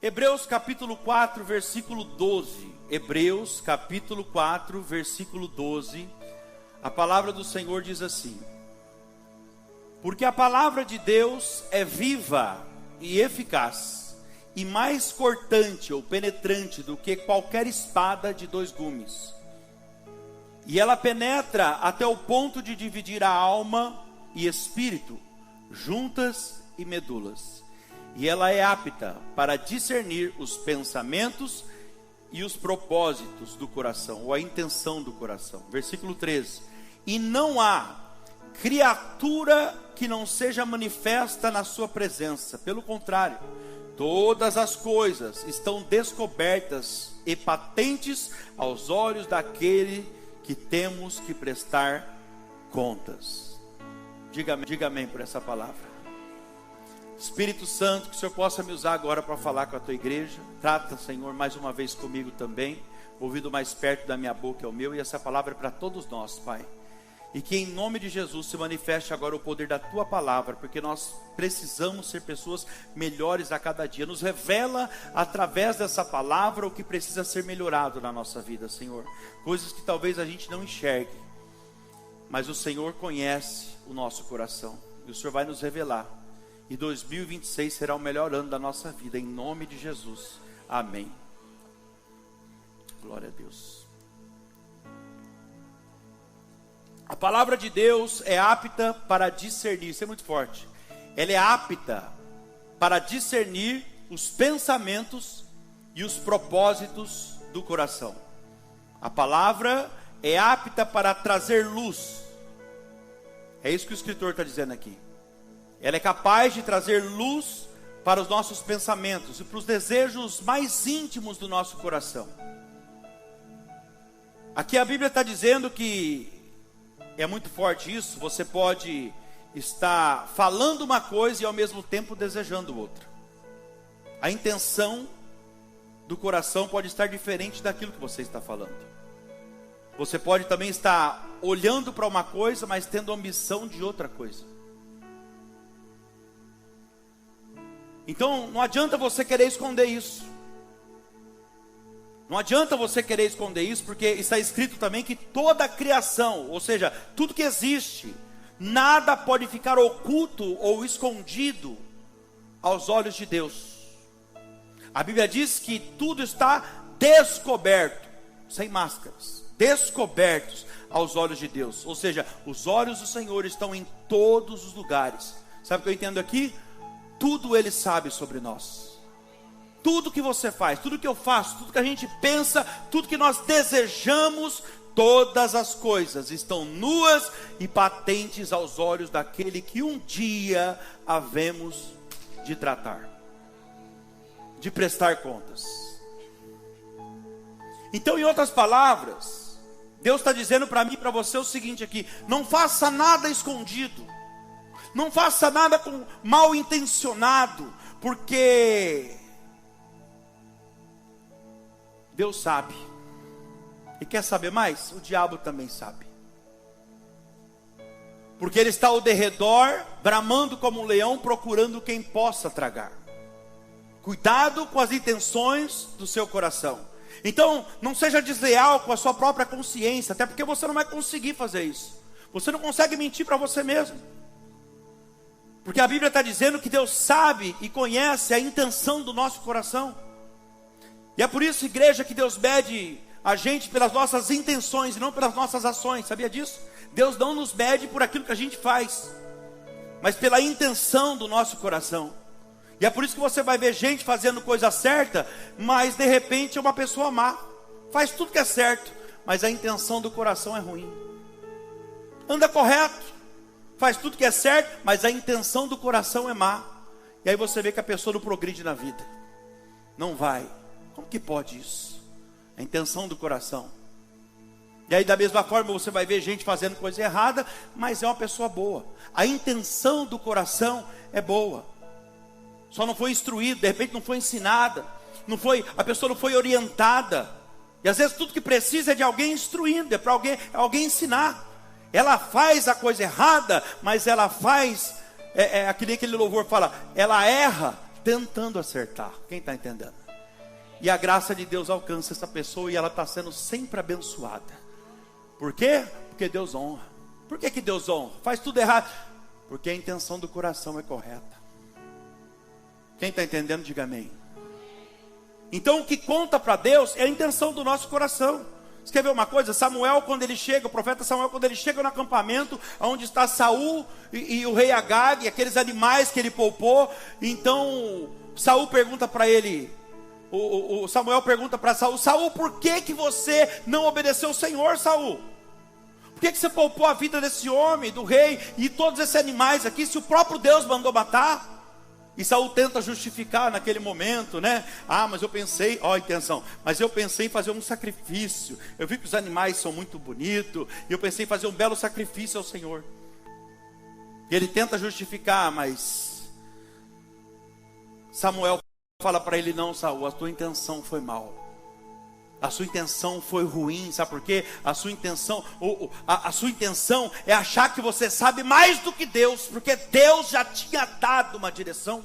Hebreus capítulo 4, versículo 12. Hebreus capítulo 4, versículo 12. A palavra do Senhor diz assim: porque a palavra de Deus é viva e eficaz, e mais cortante ou penetrante do que qualquer espada de dois gumes. E ela penetra até o ponto de dividir a alma e espírito, juntas e medulas. E ela é apta para discernir os pensamentos e os propósitos do coração, ou a intenção do coração. Versículo 13. E não há criatura que não seja manifesta na sua presença. Pelo contrário, todas as coisas estão descobertas e patentes aos olhos daquele que temos que prestar contas. Diga amém por essa palavra. Espírito Santo, que o Senhor possa me usar agora para falar com a tua igreja. Trata, Senhor, mais uma vez comigo também. O ouvido mais perto da minha boca é o meu, e essa palavra é para todos nós, Pai. E que em nome de Jesus se manifeste agora o poder da tua palavra, porque nós precisamos ser pessoas melhores a cada dia. Nos revela através dessa palavra o que precisa ser melhorado na nossa vida, Senhor. Coisas que talvez a gente não enxergue, mas o Senhor conhece o nosso coração, e o Senhor vai nos revelar. E 2026 será o melhor ano da nossa vida, em nome de Jesus, amém. Glória a Deus. A palavra de Deus é apta para discernir, isso é muito forte. Ela é apta para discernir os pensamentos e os propósitos do coração. A palavra é apta para trazer luz. É isso que o escritor está dizendo aqui. Ela é capaz de trazer luz para os nossos pensamentos e para os desejos mais íntimos do nosso coração. Aqui a Bíblia está dizendo que é muito forte isso. Você pode estar falando uma coisa e ao mesmo tempo desejando outra. A intenção do coração pode estar diferente daquilo que você está falando. Você pode também estar olhando para uma coisa, mas tendo ambição de outra coisa. Então não adianta você querer esconder isso. Não adianta você querer esconder isso, porque está escrito também que toda a criação, ou seja, tudo que existe, nada pode ficar oculto ou escondido aos olhos de Deus. A Bíblia diz que tudo está descoberto, sem máscaras, descobertos aos olhos de Deus. Ou seja, os olhos do Senhor estão em todos os lugares. Sabe o que eu entendo aqui? Tudo Ele sabe sobre nós. Tudo que você faz, tudo que eu faço, tudo que a gente pensa, tudo que nós desejamos, todas as coisas estão nuas e patentes aos olhos daquele que um dia havemos de tratar, de prestar contas. Então, em outras palavras, Deus está dizendo para mim e para você o seguinte aqui: não faça nada escondido. Não faça nada com mal intencionado, porque Deus sabe. E quer saber mais? O diabo também sabe. Porque ele está ao derredor, bramando como um leão, procurando quem possa tragar. Cuidado com as intenções do seu coração. Então, não seja desleal com a sua própria consciência, até porque você não vai conseguir fazer isso. Você não consegue mentir para você mesmo. Porque a Bíblia está dizendo que Deus sabe e conhece a intenção do nosso coração. E é por isso, igreja, que Deus mede a gente pelas nossas intenções e não pelas nossas ações. Sabia disso? Deus não nos mede por aquilo que a gente faz, mas pela intenção do nosso coração. E é por isso que você vai ver gente fazendo coisa certa, mas de repente é uma pessoa má. Faz tudo que é certo, mas a intenção do coração é ruim. Anda correto, faz tudo que é certo, mas a intenção do coração é má. E aí você vê que a pessoa não progride na vida. Não vai. Como que pode isso? A intenção do coração. E aí da mesma forma você vai ver gente fazendo coisa errada, mas é uma pessoa boa. A intenção do coração é boa. Só não foi instruído, de repente não foi ensinada. A pessoa não foi orientada. E às vezes tudo que precisa é de alguém instruindo, é para alguém ensinar. Ela faz a coisa errada, mas ela faz, aquele louvor fala, ela erra tentando acertar. Quem está entendendo? E a graça de Deus alcança essa pessoa e ela está sendo sempre abençoada. Por quê? Porque Deus honra. Por que Deus honra? Faz tudo errado. Porque a intenção do coração é correta. Quem está entendendo, diga amém. Então o que conta para Deus é a intenção do nosso coração. Você quer ver uma coisa? Samuel, quando ele chega, o profeta Samuel, quando ele chega no acampamento, onde está Saul e o rei Agag, aqueles animais que ele poupou, então Saul pergunta para ele, o Samuel pergunta para Saul, Saul, por que você não obedeceu o Senhor, Saul? Por que você poupou a vida desse homem, do rei, e todos esses animais aqui, se o próprio Deus mandou matar? E Saul tenta justificar naquele momento, né? Ah, mas eu pensei, ó a intenção, mas eu pensei em fazer um sacrifício. Eu vi que os animais são muito bonitos, e eu pensei em fazer um belo sacrifício ao Senhor. E ele tenta justificar, mas Samuel fala para ele, não, Saul, a tua intenção foi mal. A sua intenção foi ruim, sabe por quê? A sua intenção é achar que você sabe mais do que Deus, porque Deus já tinha dado uma direção.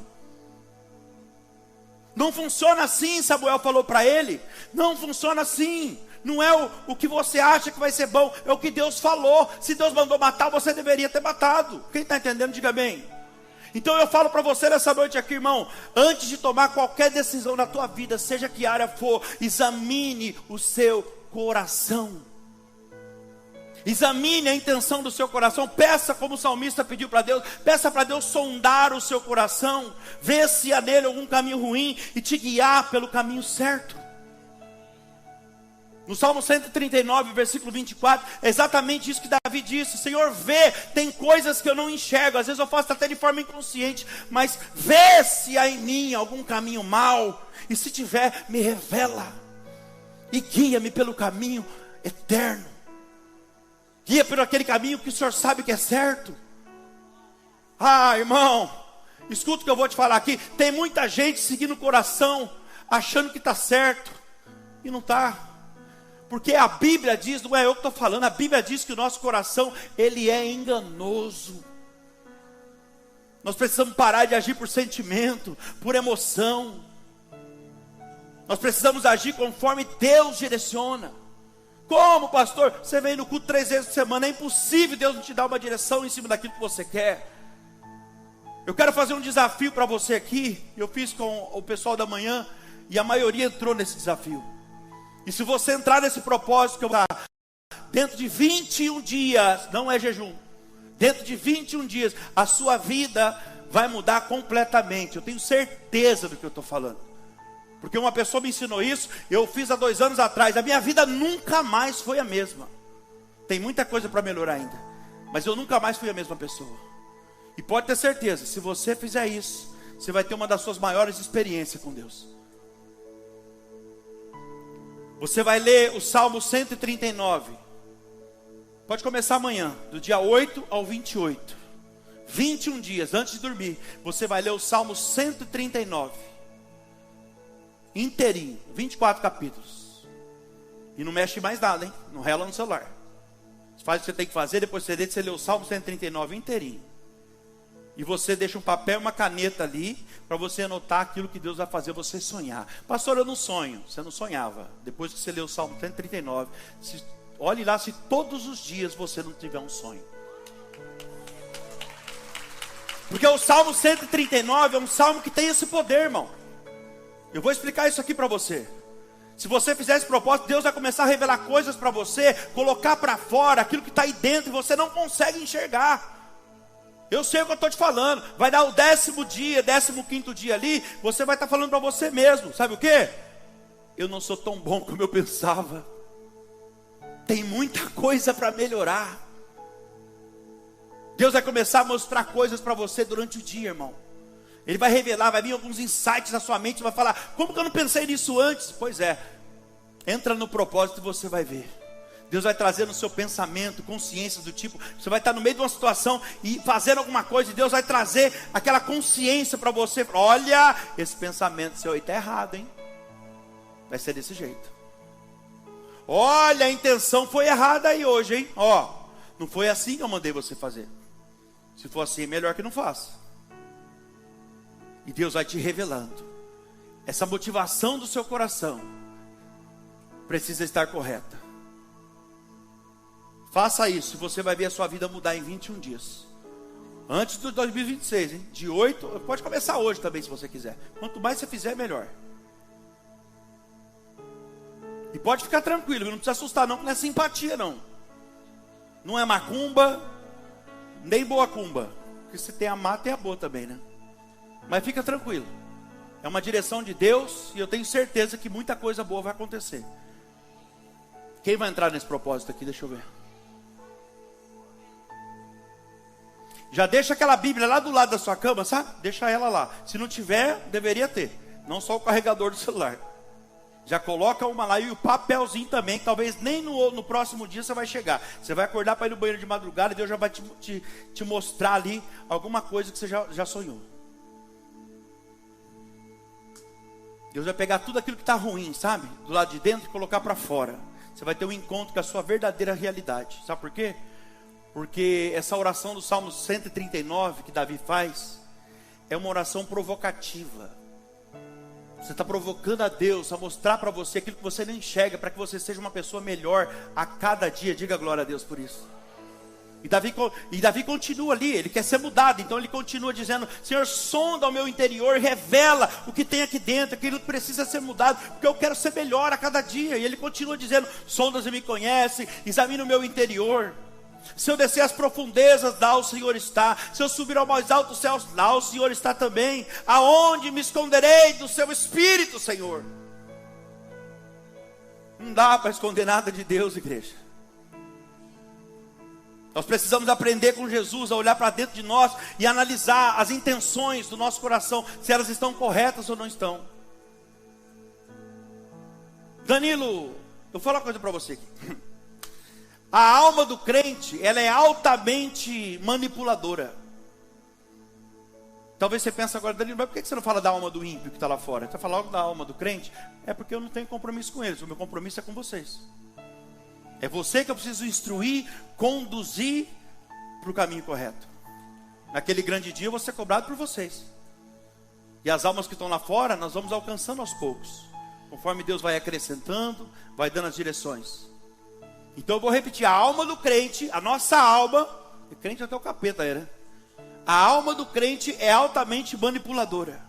Não funciona assim, Samuel falou para ele. Não funciona assim. Não é o que você acha que vai ser bom, é o que Deus falou. Se Deus mandou matar, você deveria ter matado. Quem está entendendo, diga bem. Então eu falo para você nessa noite aqui, irmão, antes de tomar qualquer decisão na tua vida, seja que área for, examine o seu coração. Examine a intenção do seu coração. Peça como o salmista pediu para Deus. Peça para Deus sondar o seu coração, ver se há nele algum caminho ruim e te guiar pelo caminho certo. No Salmo 139, versículo 24, é exatamente isso que Davi disse. Senhor, vê, tem coisas que eu não enxergo, às vezes eu faço até de forma inconsciente, mas vê se há em mim algum caminho mau, e se tiver, me revela, e guia-me pelo caminho eterno. Guia por aquele caminho que o Senhor sabe que é certo. Ah, irmão, escuta o que eu vou te falar aqui. Tem muita gente seguindo o coração, achando que está certo, e não está. Porque a Bíblia diz, não é eu que estou falando, a Bíblia diz que o nosso coração, ele é enganoso. Nós precisamos parar de agir por sentimento, por emoção. Nós precisamos agir conforme Deus direciona. Como, pastor? Você vem no culto 3 vezes por semana, é impossível Deus não te dar uma direção em cima daquilo que você quer. Eu quero fazer um desafio para você aqui. Eu fiz com o pessoal da manhã, e a maioria entrou nesse desafio. E se você entrar nesse propósito que eu vou dar, dentro de 21 dias, não é jejum, dentro de 21 dias, a sua vida vai mudar completamente. Eu tenho certeza do que eu estou falando. Porque uma pessoa me ensinou isso, eu fiz há 2 anos atrás, a minha vida nunca mais foi a mesma. Tem muita coisa para melhorar ainda, mas eu nunca mais fui a mesma pessoa. E pode ter certeza, se você fizer isso, você vai ter uma das suas maiores experiências com Deus. Você vai ler o Salmo 139. Pode começar amanhã, do dia 8 ao 28. 21 dias antes de dormir, você vai ler o Salmo 139. Inteirinho, 24 capítulos. E não mexe mais nada, hein? Não rela no celular. Você faz o que você tem que fazer, depois você lê o Salmo 139 inteirinho. E você deixa um papel e uma caneta ali, para você anotar aquilo que Deus vai fazer você sonhar. Pastor, eu não sonho. Você não sonhava. Depois que você leu o Salmo 139, olhe lá se todos os dias você não tiver um sonho. Porque o Salmo 139 é um salmo que tem esse poder, irmão. Eu vou explicar isso aqui para você. Se você fizer esse propósito, Deus vai começar a revelar coisas para você, colocar para fora aquilo que está aí dentro e você não consegue enxergar. Eu sei o que eu estou te falando. Vai dar o 10º dia, 15º dia ali, você vai estar falando para você mesmo. Sabe o que? Eu não sou tão bom como eu pensava. Tem muita coisa para melhorar. Deus vai começar a mostrar coisas para você durante o dia, irmão. Ele vai revelar, vai vir alguns insights na sua mente, vai falar, como que eu não pensei nisso antes? Pois é, entra no propósito e você vai ver. Deus vai trazer no seu pensamento consciência do tipo, você vai estar no meio de uma situação e fazendo alguma coisa, e Deus vai trazer aquela consciência para você. Olha, esse pensamento seu aí está errado, hein? Vai ser desse jeito. Olha, a intenção foi errada aí hoje, hein? Ó, não foi assim que eu mandei você fazer. Se for assim, é melhor que não faça. E Deus vai te revelando. Essa motivação do seu coração precisa estar correta. Faça isso, você vai ver a sua vida mudar em 21 dias. Antes do 2026, hein? De 8, pode começar hoje também se você quiser. Quanto mais você fizer, melhor. E pode ficar tranquilo, não precisa assustar não, não é simpatia não. Não é macumba, nem boa cumba. Porque se tem a má, tem a boa também, né? Mas fica tranquilo. É uma direção de Deus e eu tenho certeza que muita coisa boa vai acontecer. Quem vai entrar nesse propósito aqui? Deixa eu ver. Já deixa aquela Bíblia lá do lado da sua cama, sabe? Deixa ela lá. Se não tiver, deveria ter. Não só o carregador do celular. Já coloca uma lá e o papelzinho também. Que talvez nem no próximo dia você vai chegar. Você vai acordar para ir no banheiro de madrugada e Deus já vai te mostrar ali alguma coisa que você já sonhou. Deus vai pegar tudo aquilo que está ruim, sabe? Do lado de dentro e colocar para fora. Você vai ter um encontro com a sua verdadeira realidade. Sabe por quê? Porque essa oração do Salmo 139 que Davi faz é uma oração provocativa. Você está provocando a Deus a mostrar para você aquilo que você não enxerga, para que você seja uma pessoa melhor a cada dia. Diga glória a Deus por isso. E Davi continua ali, ele quer ser mudado. Então ele continua dizendo: Senhor, sonda o meu interior, revela o que tem aqui dentro, aquilo que precisa ser mudado, porque eu quero ser melhor a cada dia. E ele continua dizendo: sondas e me conhece, examina o meu interior. Se eu descer as profundezas, lá o Senhor está. Se eu subir ao mais alto dos céus, lá o Senhor está também. Aonde me esconderei do seu Espírito, Senhor? Não dá para esconder nada de Deus, igreja. Nós precisamos aprender com Jesus a olhar para dentro de nós e analisar as intenções do nosso coração, se elas estão corretas ou não estão. Danilo, eu vou falar uma coisa para você aqui. A alma do crente, ela é altamente manipuladora. Talvez você pense agora: Danilo, mas por que você não fala da alma do ímpio que está lá fora? Você fala logo da alma do crente? É porque eu não tenho compromisso com eles. O meu compromisso é com vocês. É você que eu preciso instruir, conduzir para o caminho correto. Naquele grande dia eu vou ser cobrado por vocês. E as almas que estão lá fora, nós vamos alcançando aos poucos. Conforme Deus vai acrescentando, vai dando as direções. Então eu vou repetir: a alma do crente, a nossa alma, o crente até o capeta aí, né? A alma do crente é altamente manipuladora.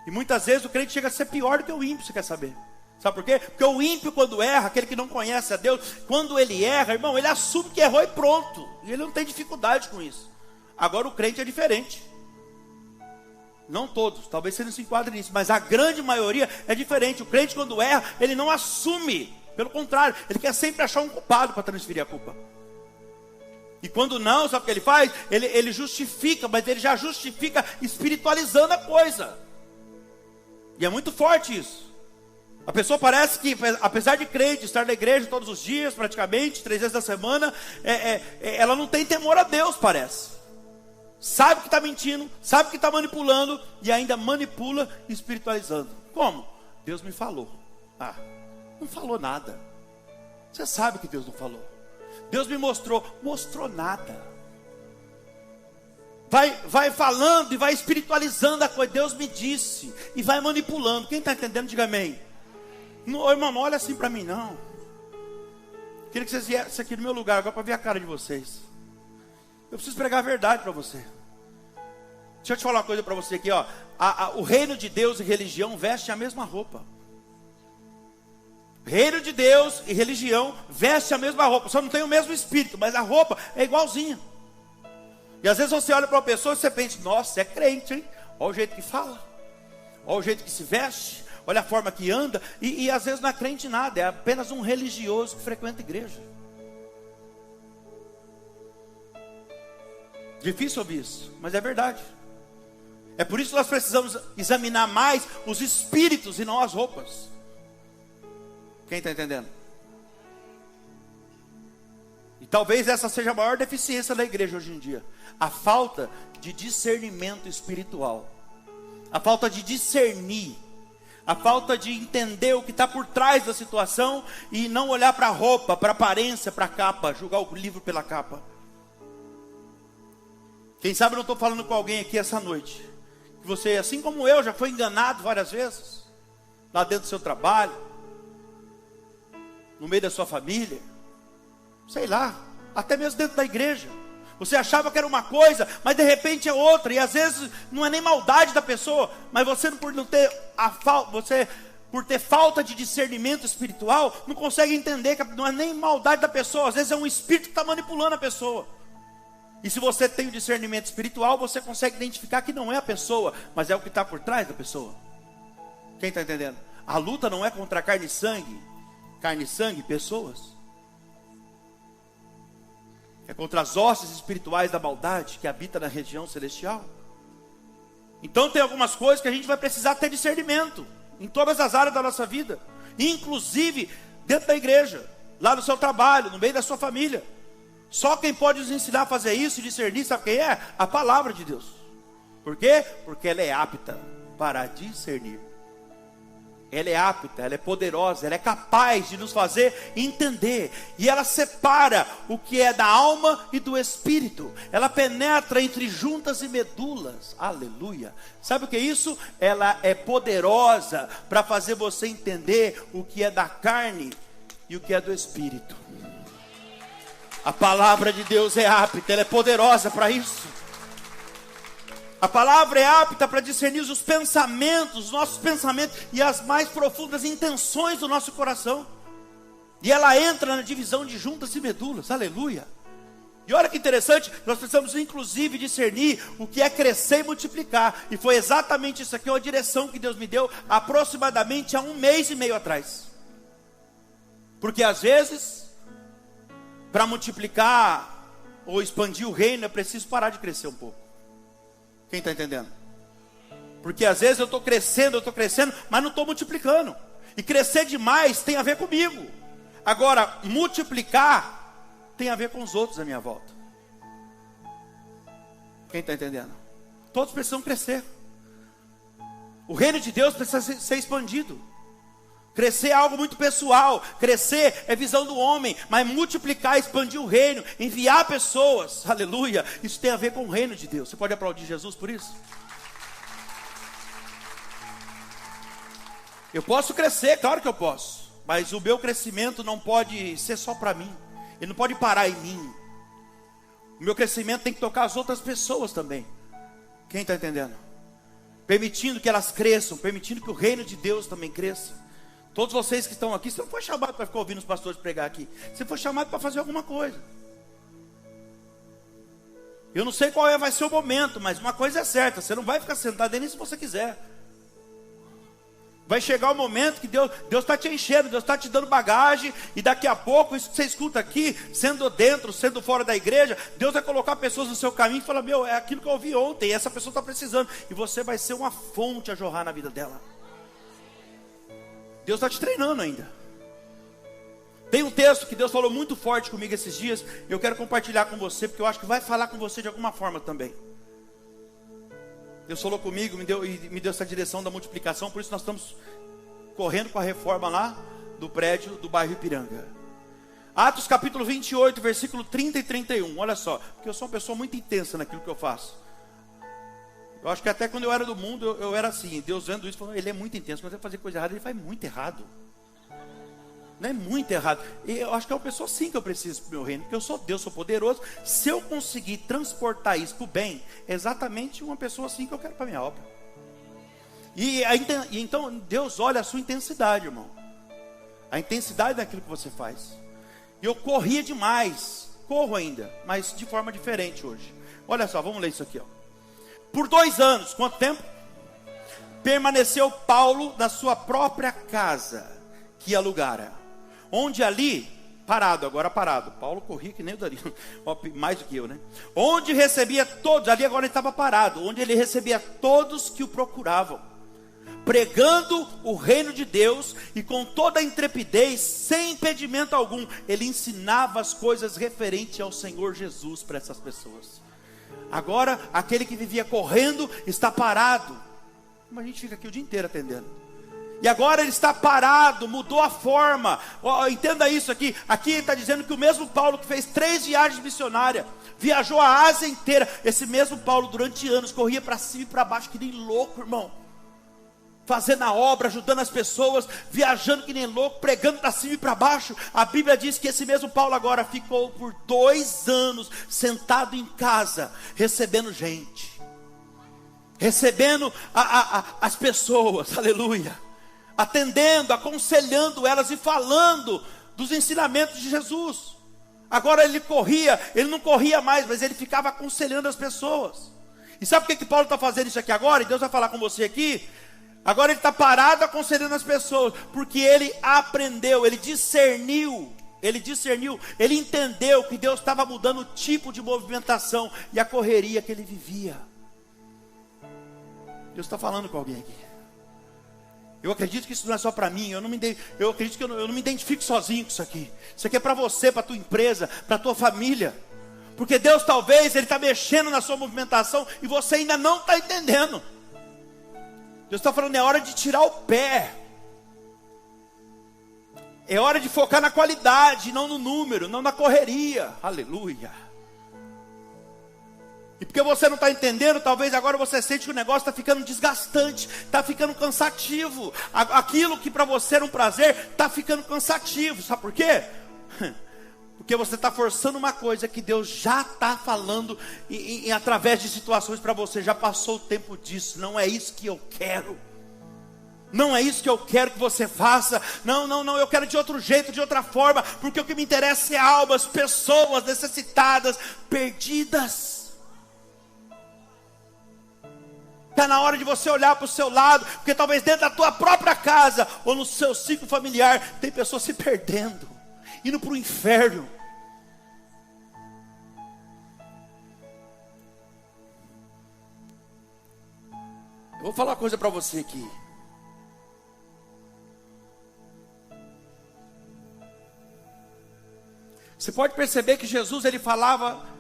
E muitas vezes o crente chega a ser pior do que o ímpio, você quer saber? Sabe por quê? Porque o ímpio, quando erra, aquele que não conhece a Deus, quando ele erra, irmão, ele assume que errou e pronto. E ele não tem dificuldade com isso. Agora o crente é diferente. Não todos, talvez você não se enquadre nisso, mas a grande maioria é diferente. O crente, quando erra, ele não assume. Pelo contrário, ele quer sempre achar um culpado para transferir a culpa. E quando não, sabe o que ele faz? Ele justifica, mas ele já justifica espiritualizando a coisa. E é muito forte isso. A pessoa parece que, apesar de crente, estar na igreja todos os dias, praticamente, 3 vezes na semana, ela não tem temor a Deus, parece. Sabe que está mentindo, sabe que está manipulando, e ainda manipula espiritualizando. Como? Deus me falou. Ah, não falou nada. Você sabe que Deus não falou. Deus me mostrou nada. Vai falando e vai espiritualizando a coisa. Deus me disse. E vai manipulando. Quem está entendendo, diga amém. Não, irmão, não olha assim para mim não. Queria que vocês viessem aqui no meu lugar agora para ver a cara de vocês. Eu preciso pregar a verdade para você. Deixa eu te falar uma coisa para você aqui, ó. O reino de Deus e religião vestem a mesma roupa. Reino de Deus e religião vestem a mesma roupa. Só não tem o mesmo espírito, mas a roupa é igualzinha. E às vezes você olha para uma pessoa e você pensa: nossa, é crente, hein? Olha o jeito que fala, olha o jeito que se veste, olha a forma que anda. E às vezes não é crente nada, é apenas um religioso que frequenta a igreja. Difícil ouvir isso, mas é verdade. É por isso que nós precisamos examinar mais os espíritos e não as roupas. Quem está entendendo? E talvez essa seja a maior deficiência da igreja hoje em dia. A falta de discernimento espiritual. A falta de discernir. A falta de entender o que está por trás da situação e não olhar para a roupa, para a aparência, para a capa, julgar o livro pela capa. Quem sabe eu não estou falando com alguém aqui essa noite, que você, assim como eu, já foi enganado várias vezes, lá dentro do seu trabalho, no meio da sua família, sei lá, até mesmo dentro da igreja. Você achava que era uma coisa, mas de repente é outra, e às vezes não é nem maldade da pessoa, mas você por ter falta de discernimento espiritual, não consegue entender que não é nem maldade da pessoa, às vezes é um espírito que está manipulando a pessoa. E se você tem o discernimento espiritual, você consegue identificar que não é a pessoa, mas é o que está por trás da pessoa. Quem está entendendo? A luta não é contra carne e sangue, pessoas. É contra as hostes espirituais da maldade que habita na região celestial. Então tem algumas coisas que a gente vai precisar ter discernimento em todas as áreas da nossa vida, inclusive dentro da igreja, lá no seu trabalho, no meio da sua família. Só quem pode nos ensinar a fazer isso e discernir, sabe quem é? A palavra de Deus. Por quê? Porque ela é apta para discernir. Ela é apta, ela é poderosa, ela é capaz de nos fazer entender. E ela separa o que é da alma e do espírito. Ela penetra entre juntas e medulas. Aleluia. Sabe o que é isso? Ela é poderosa para fazer você entender o que é da carne e o que é do espírito. A palavra de Deus é apta, ela é poderosa para isso. A palavra é apta para discernir os pensamentos, os nossos pensamentos e as mais profundas intenções do nosso coração. E ela entra na divisão de juntas e medulas, aleluia. E olha que interessante, nós precisamos inclusive discernir o que é crescer e multiplicar. E foi exatamente isso aqui, uma direção que Deus me deu aproximadamente há 1 mês e meio atrás. Porque às vezes, para multiplicar ou expandir o reino, é preciso parar de crescer um pouco. Quem está entendendo? Porque às vezes eu estou crescendo, mas não estou multiplicando. E crescer demais tem a ver comigo. Agora, multiplicar tem a ver com os outros à minha volta. Quem está entendendo? Todos precisam crescer. O reino de Deus precisa ser expandido. Crescer é algo muito pessoal. Crescer é visão do homem. Mas multiplicar, expandir o reino, enviar pessoas, aleluia, isso tem a ver com o reino de Deus. Você pode aplaudir Jesus por isso? Eu posso crescer, claro que eu posso. Mas o meu crescimento não pode ser só para mim. Ele não pode parar em mim. O meu crescimento tem que tocar as outras pessoas também. Quem está entendendo? Permitindo que elas cresçam, permitindo que o reino de Deus também cresça. Todos vocês que estão aqui, você não foi chamado para ficar ouvindo os pastores pregar aqui. Você foi chamado para fazer alguma coisa. Eu não sei qual vai ser o momento, mas uma coisa é certa: você não vai ficar sentado aí nem se você quiser. Vai chegar o momento que Deus está te enchendo, Deus está te dando bagagem, e daqui a pouco, isso que você escuta aqui, sendo dentro, sendo fora da igreja, Deus vai colocar pessoas no seu caminho e falar: meu, é aquilo que eu ouvi ontem, e essa pessoa está precisando, e você vai ser uma fonte a jorrar na vida dela. Deus está te treinando ainda. Tem um texto que Deus falou muito forte comigo esses dias. Eu quero compartilhar com você, porque eu acho que vai falar com você de alguma forma também. Deus falou comigo, me deu essa direção da multiplicação. Por isso nós estamos correndo com a reforma lá do prédio do bairro Ipiranga. Atos capítulo 28, versículo 30 e 31. Olha só, porque eu sou uma pessoa muito intensa naquilo que eu faço. Eu acho que até quando eu era do mundo, eu era assim. Deus vendo isso, falou: ele é muito intenso. Quando ele fazer coisa errada, ele faz muito errado. Não é muito errado. E eu acho que é uma pessoa assim que eu preciso para o meu reino. Porque eu sou Deus, sou poderoso. Se eu conseguir transportar isso para o bem, é exatamente uma pessoa assim que eu quero para a minha obra. E então Deus olha a sua intensidade, irmão. A intensidade daquilo que você faz. E eu corria demais. Corro ainda, mas de forma diferente hoje. Olha só, vamos ler isso aqui, ó. Por 2 anos, quanto tempo? Permaneceu Paulo na sua própria casa, que alugara. Onde ali, agora parado. Paulo corria que nem o Danilo, mais do que eu, né? Onde recebia todos, ali agora ele estava parado. Onde ele recebia todos que o procuravam. Pregando o reino de Deus e com toda a intrepidez, sem impedimento algum. Ele ensinava as coisas referentes ao Senhor Jesus para essas pessoas. Agora, aquele que vivia correndo está parado. Mas a gente fica aqui o dia inteiro atendendo. E agora ele está parado, mudou a forma. Entenda isso aqui. Aqui ele está dizendo que o mesmo Paulo que fez 3 viagens missionárias, viajou a Ásia inteira. Esse mesmo Paulo durante anos corria para cima e para baixo que nem louco, irmão. Fazendo a obra, ajudando as pessoas, viajando que nem louco, pregando para cima e para baixo. A Bíblia diz que esse mesmo Paulo agora ficou por 2 anos sentado em casa, recebendo gente, recebendo as pessoas, aleluia, atendendo, aconselhando elas e falando dos ensinamentos de Jesus. Agora ele não corria mais, mas ele ficava aconselhando as pessoas. E sabe por que Paulo está fazendo isso aqui agora? E Deus vai falar com você aqui. Agora ele está parado aconselhando as pessoas, porque ele aprendeu, ele discerniu, ele entendeu que Deus estava mudando o tipo de movimentação e a correria que ele vivia. Deus está falando com alguém aqui. Eu acredito que isso não é só para mim, eu acredito que eu não me identifico sozinho com isso aqui. Isso aqui é para você, para a tua empresa, para a tua família. Porque Deus talvez, Ele está mexendo na sua movimentação e você ainda não está entendendo. Deus está falando, é hora de tirar o pé. É hora de focar na qualidade, não no número, não na correria. Aleluia. E porque você não está entendendo, talvez agora você sente que o negócio está ficando desgastante, está ficando cansativo. Aquilo que para você era um prazer, está ficando cansativo. Sabe por quê? Porque você está forçando uma coisa que Deus já está falando através de situações para você. Já passou o tempo disso. Não é isso que eu quero. Não é isso que eu quero que você faça. Não, eu quero de outro jeito, de outra forma. Porque o que me interessa é almas, pessoas necessitadas, perdidas. Está na hora de você olhar para o seu lado, porque talvez dentro da tua própria casa, ou no seu ciclo familiar, tem pessoas se perdendo, indo para o inferno. Eu vou falar uma coisa para você aqui. Você pode perceber que Jesus, ele falava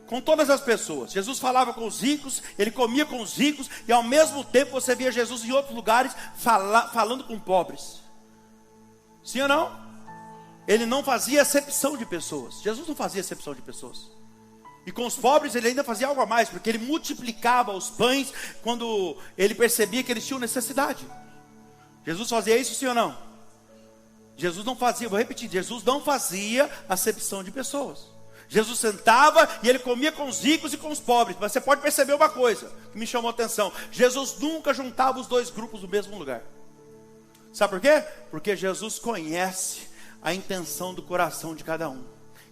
com todas as pessoas. Jesus falava com os ricos, ele comia com os ricos, e ao mesmo tempo você via Jesus em outros lugares falando com pobres. Sim ou não? Ele não fazia acepção de pessoas. Jesus não fazia acepção de pessoas. E com os pobres ele ainda fazia algo a mais, porque ele multiplicava os pães quando ele percebia que eles tinham necessidade. Jesus fazia isso, sim ou não? Jesus não fazia, vou repetir, Jesus não fazia acepção de pessoas. Jesus sentava e ele comia com os ricos e com os pobres. Mas você pode perceber uma coisa que me chamou a atenção: Jesus nunca juntava os 2 grupos no mesmo lugar. Sabe por quê? Porque Jesus conhece a intenção do coração de cada um.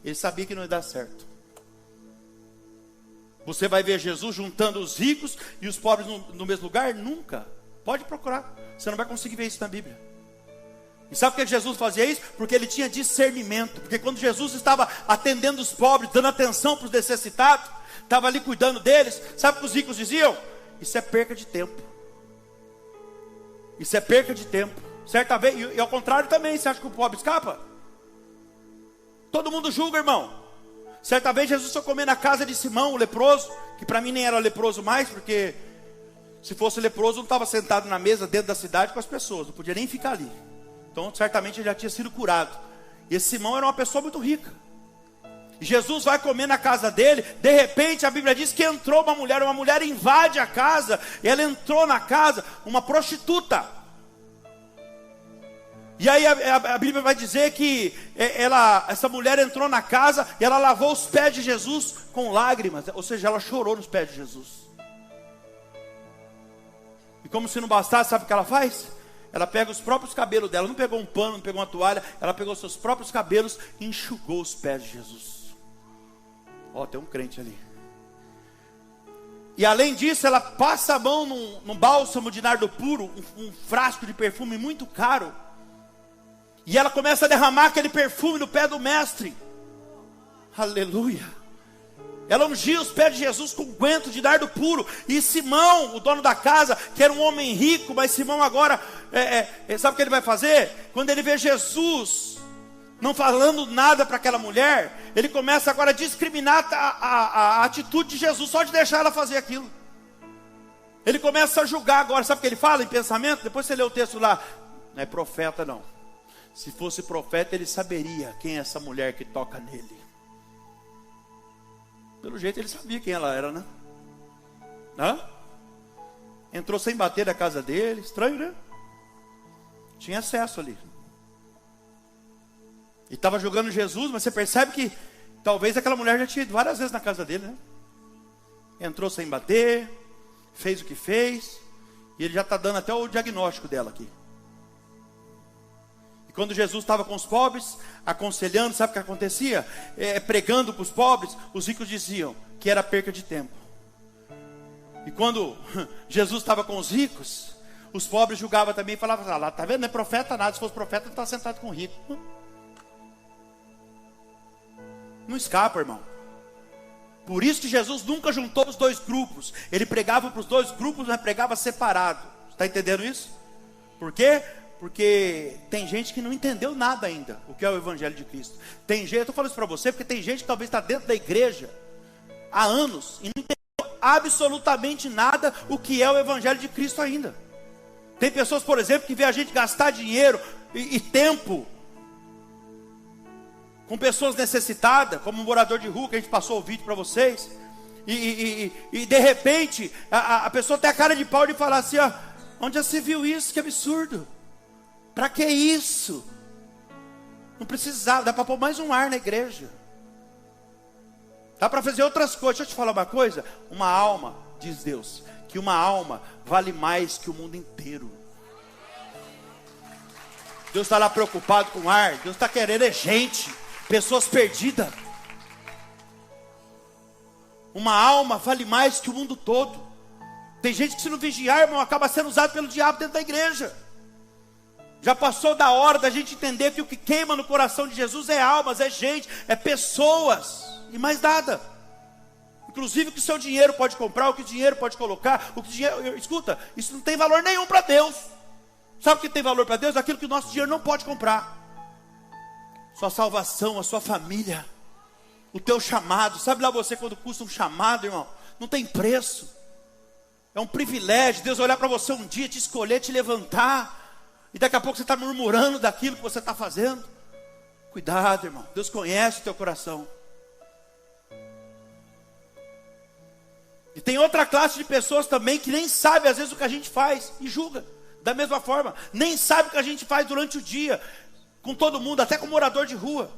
Ele sabia que não ia dar certo. Você vai ver Jesus juntando os ricos e os pobres no mesmo lugar? Nunca. Pode procurar, você não vai conseguir ver isso na Bíblia. E sabe por que Jesus fazia isso? Porque ele tinha discernimento. Porque quando Jesus estava atendendo os pobres, dando atenção para os necessitados, estava ali cuidando deles, sabe o que os ricos diziam? Isso é perca de tempo. Isso é perca de tempo. Certa vez, e ao contrário também, você acha que o pobre escapa? Todo mundo julga, irmão. Certa vez Jesus foi comer na casa de Simão, o leproso, que para mim nem era leproso mais, porque se fosse leproso não estava sentado na mesa dentro da cidade com as pessoas, não podia nem ficar ali. Então certamente ele já tinha sido curado. E esse Simão era uma pessoa muito rica. E Jesus vai comer na casa dele. De repente a Bíblia diz que entrou uma mulher invade a casa. E ela entrou na casa, uma prostituta. E aí a Bíblia vai dizer que essa mulher entrou na casa e ela lavou os pés de Jesus com lágrimas. Ou seja, ela chorou nos pés de Jesus. E como se não bastasse, sabe o que ela faz? Ela pega os próprios cabelos dela, não pegou um pano, não pegou uma toalha, ela pegou seus próprios cabelos e enxugou os pés de Jesus. Ó, tem um crente ali. E além disso, ela passa a mão num bálsamo de nardo puro, um frasco de perfume muito caro. E ela começa a derramar aquele perfume no pé do mestre. Aleluia. Ela ungia os pés de Jesus com unguento de nardo puro. E Simão, o dono da casa, que era um homem rico, mas Simão agora, sabe o que ele vai fazer? Quando ele vê Jesus não falando nada para aquela mulher, ele começa agora a discriminar a atitude de Jesus, só de deixar ela fazer aquilo. Ele começa a julgar agora. Sabe o que ele fala em pensamento? Depois você lê o texto lá. Não é profeta não. Se fosse profeta, ele saberia quem é essa mulher que toca nele. Pelo jeito ele sabia quem ela era, né? Hã? Entrou sem bater na casa dele. Estranho, né? Tinha acesso ali. E estava julgando Jesus, mas você percebe que talvez aquela mulher já tinha ido várias vezes na casa dele, né? Entrou sem bater, fez o que fez, e ele já está dando até o diagnóstico dela aqui. E quando Jesus estava com os pobres, aconselhando, sabe o que acontecia? Pregando para os pobres, os ricos diziam que era perca de tempo. E quando Jesus estava com os ricos, os pobres julgavam também e falavam: ah, lá, tá vendo? Não é profeta nada, se fosse profeta não está sentado com o rico. Não escapa, irmão. Por isso que Jesus nunca juntou os dois grupos. Ele pregava para os dois grupos, mas pregava separado. Está entendendo isso? Por quê? Porque tem gente que não entendeu nada ainda o que é o Evangelho de Cristo. Tem gente, eu estou falando isso para você, porque tem gente que talvez está dentro da igreja há anos e não entendeu absolutamente nada o que é o Evangelho de Cristo ainda. Tem pessoas, por exemplo, que vê a gente gastar dinheiro e tempo com pessoas necessitadas, como um morador de rua, que a gente passou o vídeo para vocês, e de repente, a pessoa tem a cara de pau de falar assim: ó, onde já se viu isso? Que absurdo, para que isso? Não precisava, dá para pôr mais um ar na igreja, dá para fazer outras coisas. Deixa eu te falar uma coisa, uma alma, diz Deus, que uma alma vale mais que o mundo inteiro. Deus está lá preocupado com o ar, Deus está querendo gente, pessoas perdidas. Uma alma vale mais que o mundo todo. Tem gente que, se não vigiar, irmão, acaba sendo usado pelo diabo dentro da igreja. Já passou da hora da gente entender que o que queima no coração de Jesus é almas, é gente, é pessoas e mais nada. Inclusive o que o seu dinheiro pode comprar, o que o dinheiro pode colocar, o que o dinheiro... Escuta, isso não tem valor nenhum para Deus. Sabe o que tem valor para Deus? Aquilo que o nosso dinheiro não pode comprar. Sua salvação, a sua família, o teu chamado. Sabe lá você quando custa um chamado, irmão? Não tem preço. É um privilégio Deus olhar para você um dia, te escolher, te levantar, e daqui a pouco você está murmurando daquilo que você está fazendo. Cuidado, irmão, Deus conhece o teu coração. E tem outra classe de pessoas também que nem sabe às vezes o que a gente faz e julga da mesma forma. Nem sabe o que a gente faz durante o dia com todo mundo, até com o morador de rua.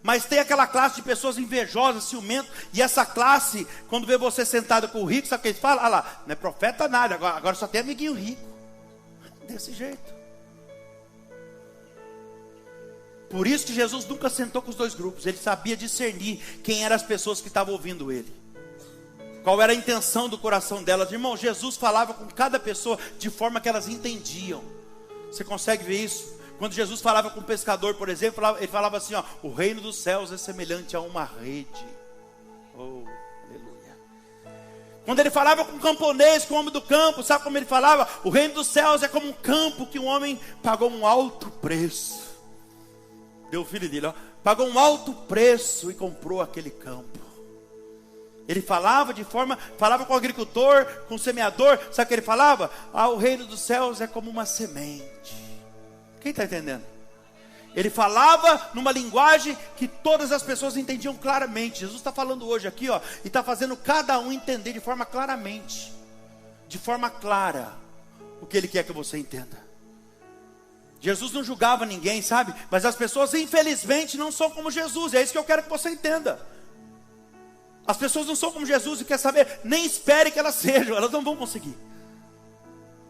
Mas tem aquela classe de pessoas invejosas, ciumentas. E essa classe, quando vê você sentado com o rico, sabe o que eles falam? Ah lá, não é profeta nada, agora só tem amiguinho rico. Desse jeito. Por isso que Jesus nunca sentou com os dois grupos. Ele sabia discernir quem eram as pessoas que estavam ouvindo ele, qual era a intenção do coração delas. Irmão, Jesus falava com cada pessoa de forma que elas entendiam. Você consegue ver isso? Quando Jesus falava com um pescador, por exemplo, ele falava assim, ó: o reino dos céus é semelhante a uma rede. Oh, aleluia. Quando ele falava com um camponês, com um homem do campo, sabe como ele falava? O reino dos céus é como um campo que um homem pagou um alto preço. Deu o filho dele, ó, pagou um alto preço e comprou aquele campo. Ele falava falava com o agricultor, com o semeador. Sabe o que ele falava? Ah, o reino dos céus é como uma semente. Quem está entendendo? Ele falava numa linguagem que todas as pessoas entendiam claramente. Jesus está falando hoje aqui, ó, e está fazendo cada um entender de forma claramente, de forma clara, o que ele quer que você entenda. Jesus não julgava ninguém, sabe? Mas as pessoas, infelizmente, não são como Jesus. É isso que eu quero que você entenda. As pessoas não são como Jesus e quer saber, nem espere que elas sejam, elas não vão conseguir.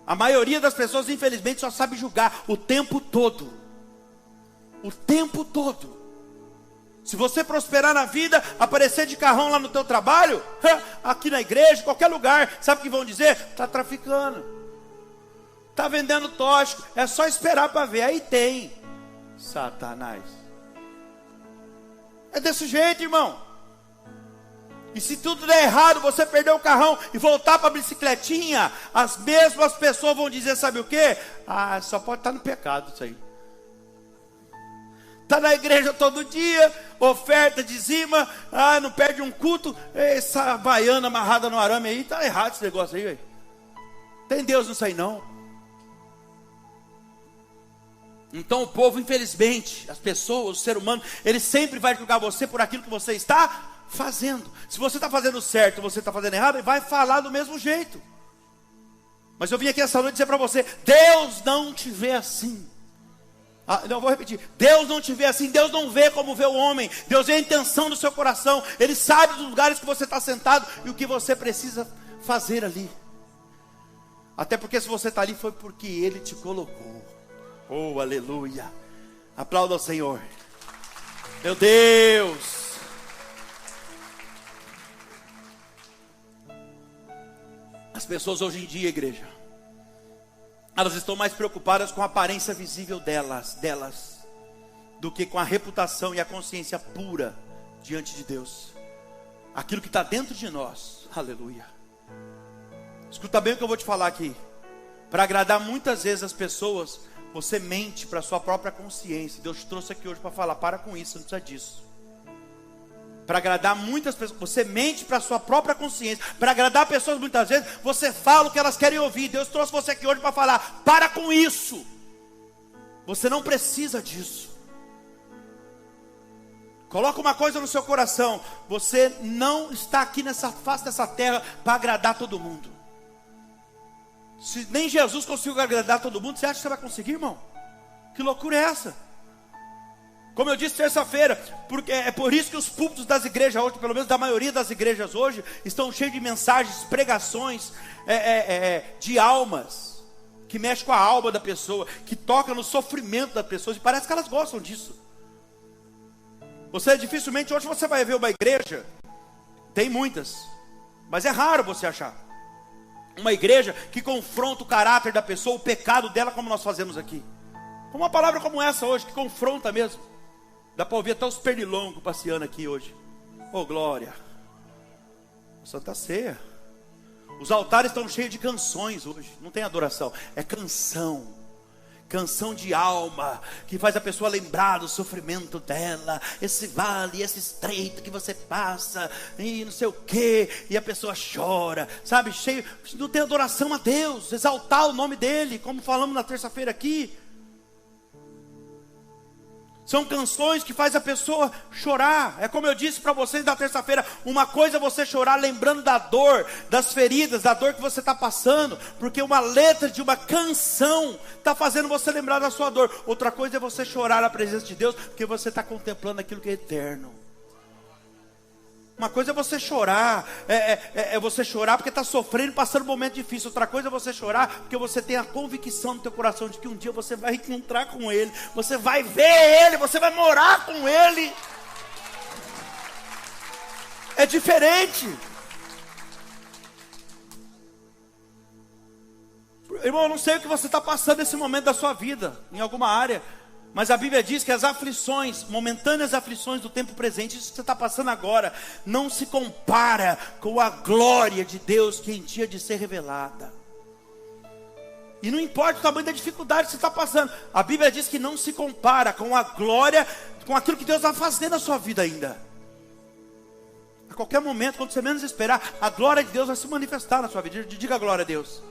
A maioria das pessoas, infelizmente, só sabe julgar o tempo todo. O tempo todo. Se você prosperar na vida, aparecer de carrão lá no teu trabalho, aqui na igreja, qualquer lugar, sabe o que vão dizer? Está traficando, está vendendo tóxico. É só esperar para ver, aí tem. Satanás. É desse jeito, irmão. E se tudo der errado, você perder o carrão e voltar para a bicicletinha, as mesmas pessoas vão dizer, sabe o quê? Ah, só pode estar no pecado isso aí. Está na igreja todo dia, oferta, dizima, não perde um culto. Essa baiana amarrada no arame aí, está errado esse negócio aí, velho. Tem Deus nisso aí não. Então o povo, infelizmente, as pessoas, o ser humano, ele sempre vai julgar você por aquilo que você está fazendo. Se você está fazendo certo, você está fazendo errado, ele vai falar do mesmo jeito. Mas eu vim aqui essa noite dizer para você, Deus não te vê assim. Não, vou repetir, Deus não te vê assim, Deus não vê como vê o homem, Deus vê a intenção do seu coração, Ele sabe dos lugares que você está sentado e o que você precisa fazer ali. Até porque se você está ali foi porque Ele te colocou. Oh, aleluia. Aplauda ao Senhor. Meu Deus. As pessoas hoje em dia, igreja, elas estão mais preocupadas com a aparência visível delas, do que com a reputação e a consciência pura diante de Deus. Aquilo que está dentro de nós. Aleluia. Escuta bem o que eu vou te falar aqui. Para agradar muitas vezes as pessoas, você mente para a sua própria consciência. Deus te trouxe aqui hoje para falar, para com isso, não precisa disso. Para agradar muitas pessoas, você mente para a sua própria consciência. Para agradar pessoas muitas vezes, você fala o que elas querem ouvir. Deus trouxe você aqui hoje para falar, para com isso. Você não precisa disso. Coloca uma coisa no seu coração, você não está aqui nessa face dessa terra para agradar todo mundo. Se nem Jesus conseguiu agradar todo mundo, você acha que você vai conseguir, irmão? Que loucura é essa? Como eu disse terça-feira, porque é por isso que os púlpitos das igrejas hoje, pelo menos da maioria das igrejas hoje, estão cheios de mensagens, pregações de almas, que mexe com a alma da pessoa, que toca no sofrimento das pessoas, e parece que elas gostam disso. Você dificilmente, hoje você vai ver uma igreja, tem muitas, mas é raro você achar uma igreja que confronta o caráter da pessoa, o pecado dela, como nós fazemos aqui. Uma palavra como essa hoje, que confronta mesmo. Dá para ouvir até os pernilongos passeando aqui hoje. Oh, glória. Santa Ceia. Os altares estão cheios de canções hoje. Não tem adoração, é canção. Canção de alma, que faz a pessoa lembrar do sofrimento dela. Esse vale, esse estreito que você passa, e não sei o que, e a pessoa chora, sabe, cheio. Não tem adoração a Deus, exaltar o nome dEle, como falamos na terça-feira aqui. São canções que faz a pessoa chorar. É como eu disse para vocês na terça-feira, uma coisa é você chorar lembrando da dor, das feridas, da dor que você está passando, porque uma letra de uma canção está fazendo você lembrar da sua dor. Outra coisa é você chorar na presença de Deus, porque você está contemplando aquilo que é eterno. Uma coisa é você chorar, é você chorar porque está sofrendo, passando um momento difícil. Outra coisa é você chorar porque você tem a convicção no teu coração de que um dia você vai encontrar com Ele, você vai ver Ele, você vai morar com Ele. É diferente. Irmão, eu não sei o que você está passando nesse momento da sua vida, em alguma área, mas a Bíblia diz que as aflições, momentâneas aflições do tempo presente, isso que você está passando agora, não se compara com a glória de Deus que em ti há de ser revelada. E não importa o tamanho da dificuldade que você está passando, a Bíblia diz que não se compara com a glória, com aquilo que Deus vai fazer na sua vida ainda. A qualquer momento, quando você menos esperar, a glória de Deus vai se manifestar na sua vida. Diga a glória a Deus.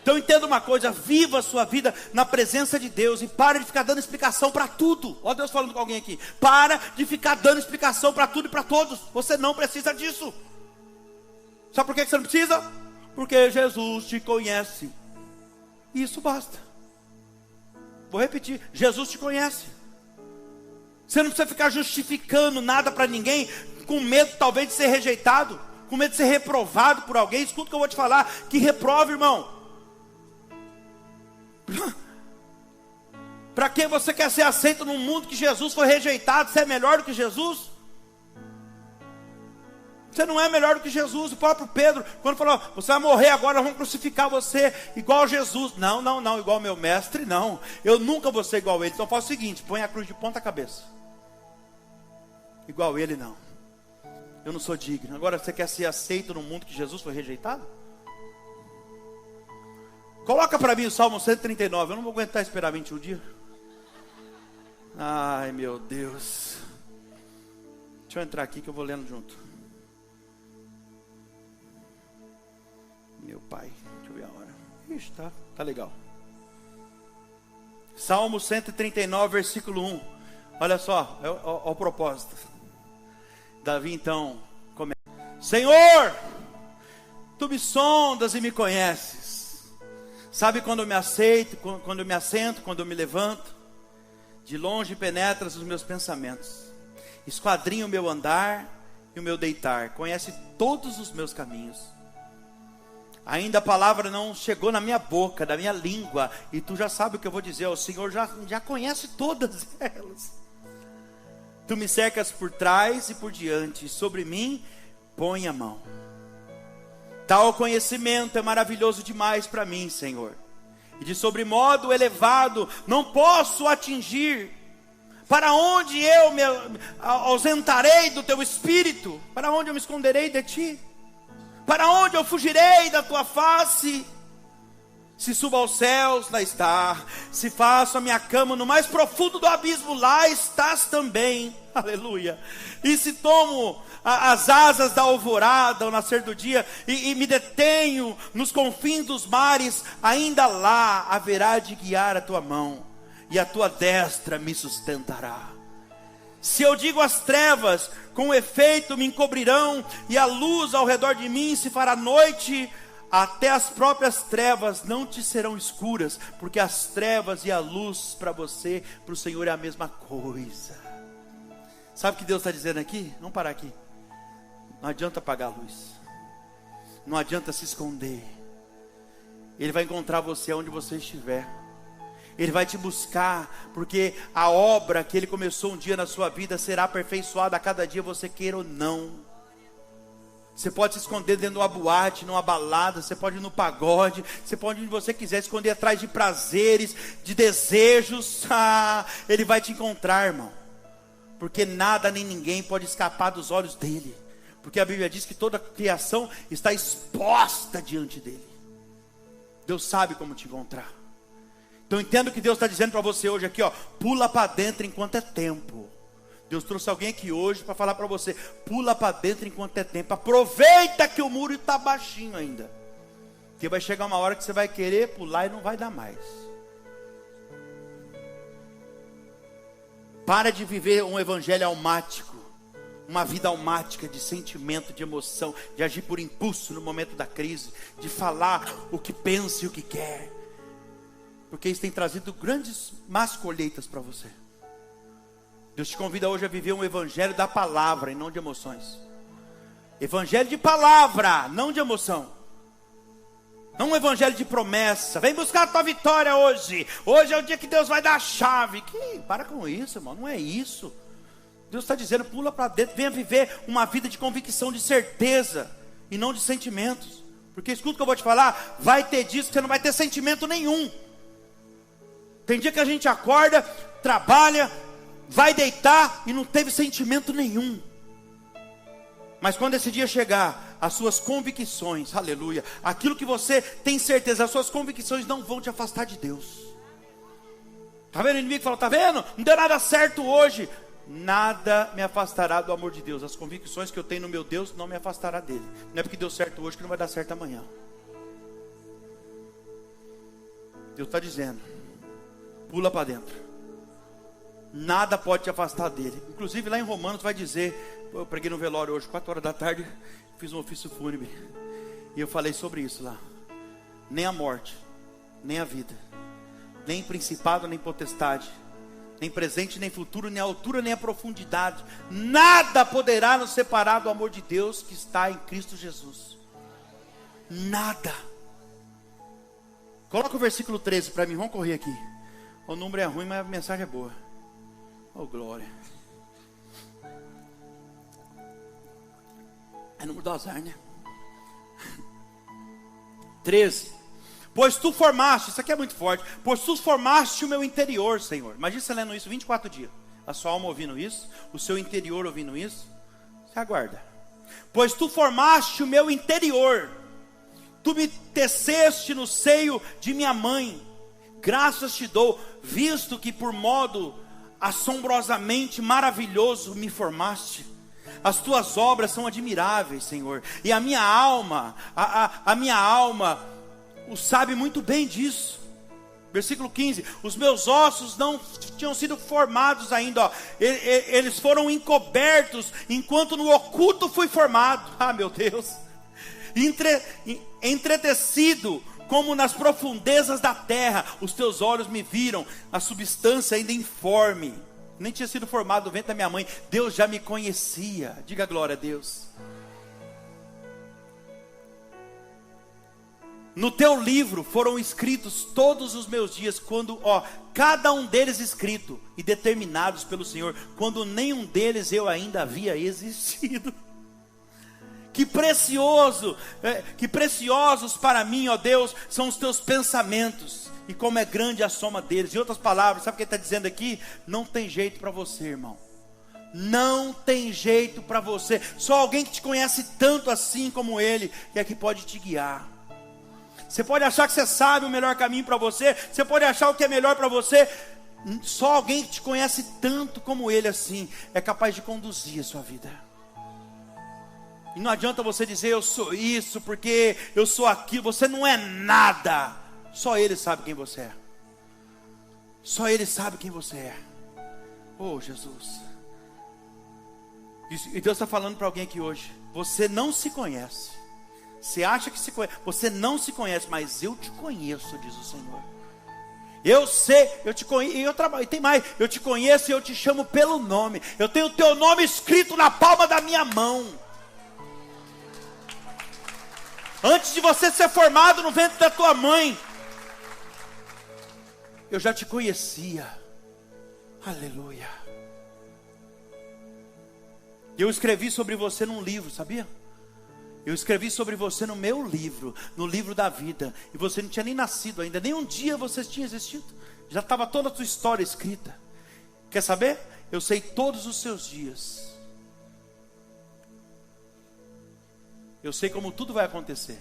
Então entenda uma coisa, viva a sua vida na presença de Deus e para de ficar dando explicação para tudo. Olha Deus falando com alguém aqui. Para de ficar dando explicação para tudo e para todos. Você não precisa disso. Sabe por que você não precisa? Porque Jesus te conhece. Isso basta. Vou repetir, Jesus te conhece. Você não precisa ficar justificando nada para ninguém, com medo talvez de ser rejeitado, com medo de ser reprovado por alguém. Escuta o que eu vou te falar, que reprove, irmão. Para que você quer ser aceito num mundo que Jesus foi rejeitado? Você é melhor do que Jesus? Você não é melhor do que Jesus. O próprio Pedro, quando falou, você vai morrer agora, nós vamos crucificar você igual a Jesus. Não, igual ao meu mestre, não. Eu nunca vou ser igual a ele. Então faz o seguinte, põe a cruz de ponta cabeça. Igual a ele, não. Eu não sou digno. Agora você quer ser aceito num mundo que Jesus foi rejeitado? Coloca para mim o Salmo 139. Eu não vou aguentar esperar 21 dias. Ai, meu Deus. Deixa eu entrar aqui que eu vou lendo junto. Meu pai, deixa eu ver a hora. Ixi, tá legal. Salmo 139, versículo 1. Olha só, é o propósito. Davi então começa: Senhor, tu me sondas e me conheces. Sabe quando eu me aceito, quando eu me assento, quando eu me levanto. De longe penetras os meus pensamentos. Esquadrinha o meu andar e o meu deitar. Conhece todos os meus caminhos. Ainda a palavra não chegou na minha boca, na minha língua, e tu já sabe o que eu vou dizer. O Senhor já conhece todas elas. Tu me cercas por trás e por diante, e sobre mim põe a mão. Tal conhecimento é maravilhoso demais para mim, Senhor, e de sobremodo elevado não posso atingir. Para onde eu me ausentarei do teu espírito? Para onde eu me esconderei de ti? Para onde eu fugirei da tua face? Se subo aos céus, lá está. Se faço a minha cama no mais profundo do abismo, lá estás também. Aleluia. E se tomo as asas da alvorada ao nascer do dia e me detenho nos confins dos mares, ainda lá haverá de guiar a tua mão e a tua destra me sustentará. Se eu digo as trevas, com efeito me encobrirão, e a luz ao redor de mim se fará noite, até as próprias trevas não te serão escuras, porque as trevas e a luz para você, para o Senhor é a mesma coisa. Sabe o que Deus está dizendo aqui? Vamos parar aqui. Não adianta apagar a luz, não adianta se esconder. Ele vai encontrar você onde você estiver. Ele vai te buscar, porque a obra que Ele começou um dia na sua vida será aperfeiçoada a cada dia, você queira ou não. Você pode se esconder dentro de uma boate, numa balada, você pode ir no pagode, você pode ir onde você quiser, esconder atrás de prazeres, de desejos. Ele vai te encontrar, irmão, porque nada nem ninguém pode escapar dos olhos dele, porque a Bíblia diz que toda a criação está exposta diante dele. Deus sabe como te encontrar. Então entenda o que Deus está dizendo para você hoje aqui, ó. Pula para dentro enquanto é tempo. Deus trouxe alguém aqui hoje para falar para você: pula para dentro enquanto é tempo. Aproveita que o muro está baixinho ainda, porque vai chegar uma hora que você vai querer pular e não vai dar mais. Para de viver um evangelho almático, uma vida almática de sentimento, de emoção, de agir por impulso no momento da crise, de falar o que pensa e o que quer, porque isso tem trazido grandes más colheitas para você. Deus te convida hoje a viver um evangelho da palavra e não de emoções. Evangelho de palavra, não de emoção. Não um evangelho de promessa. Vem buscar a tua vitória hoje. Hoje é o dia que Deus vai dar a chave. Para com isso, irmão, não é isso. Deus está dizendo: pula para dentro, venha viver uma vida de convicção, de certeza, e não de sentimentos. Porque escuta o que eu vou te falar, vai ter dias que você não vai ter sentimento nenhum. Tem dia que a gente acorda, trabalha, vai deitar e não teve sentimento nenhum. Mas quando esse dia chegar, as suas convicções, aleluia, aquilo que você tem certeza, as suas convicções não vão te afastar de Deus. Está vendo o inimigo que fala: está vendo? Não deu nada certo hoje. Nada me afastará do amor de Deus. As convicções que eu tenho no meu Deus não me afastará dele. Não é porque deu certo hoje que não vai dar certo amanhã. Deus está dizendo: pula para dentro. Nada pode te afastar dele. Inclusive lá em Romanos vai dizer, eu preguei no velório hoje, 4 horas da tarde, fiz um ofício fúnebre, e eu falei sobre isso lá. Nem a morte, nem a vida, nem principado, nem potestade, nem presente, nem futuro, nem a altura, nem a profundidade, nada poderá nos separar do amor de Deus que está em Cristo Jesus. Nada. Coloca o versículo 13 para mim, vamos correr aqui. O número é ruim, mas a mensagem é boa. Oh, glória. É número do azar, né? 13. Pois tu formaste, isso aqui é muito forte. Pois tu formaste o meu interior, Senhor. Imagina você lendo isso 24 dias. A sua alma ouvindo isso, o seu interior ouvindo isso. Você aguarda. Pois tu formaste o meu interior. Tu me teceste no seio de minha mãe. Graças te dou, visto que por modo assombrosamente maravilhoso me formaste. As tuas obras são admiráveis, Senhor. E a minha alma, a minha alma sabe muito bem disso. Versículo 15, os meus ossos não tinham sido formados ainda, ó. Eles foram encobertos, enquanto no oculto fui formado. Ah, meu Deus. Entretecido, como nas profundezas da terra, os teus olhos me viram, a substância ainda informe. Nem tinha sido formado no ventre da minha mãe, Deus já me conhecia. Diga glória a Deus. No teu livro foram escritos todos os meus dias, quando, cada um deles escrito e determinados pelo Senhor, quando nenhum deles eu ainda havia existido. Que preciosos para mim, ó Deus, são os teus pensamentos, e como é grande a soma deles. Em outras palavras, sabe o que ele está dizendo aqui? Não tem jeito para você, irmão. Não tem jeito para você. Só alguém que te conhece tanto assim como ele, que é que pode te guiar. Você pode achar que você sabe o melhor caminho para você, você pode achar o que é melhor para você. Só alguém que te conhece tanto como ele assim, é capaz de conduzir a sua vida. E não adianta você dizer, eu sou isso, porque eu sou aquilo. Você não é nada. Só ele sabe quem você é. Só ele sabe quem você é. Oh, Jesus. E Deus está falando para alguém aqui hoje. Você não se conhece. Você acha que se conhece. Você não se conhece, mas eu te conheço, diz o Senhor. Eu sei, eu te conheço, e eu trabalho, e tem mais, eu te conheço e eu te chamo pelo nome. Eu tenho o teu nome escrito na palma da minha mão. Antes de você ser formado no ventre da tua mãe, eu já te conhecia. Aleluia. Eu escrevi sobre você num livro, sabia? Eu escrevi sobre você no meu livro, no livro da vida. E você não tinha nem nascido ainda, nem um dia você tinha existido. Já estava toda a tua história escrita. Quer saber? Eu sei todos os seus dias. Eu sei como tudo vai acontecer.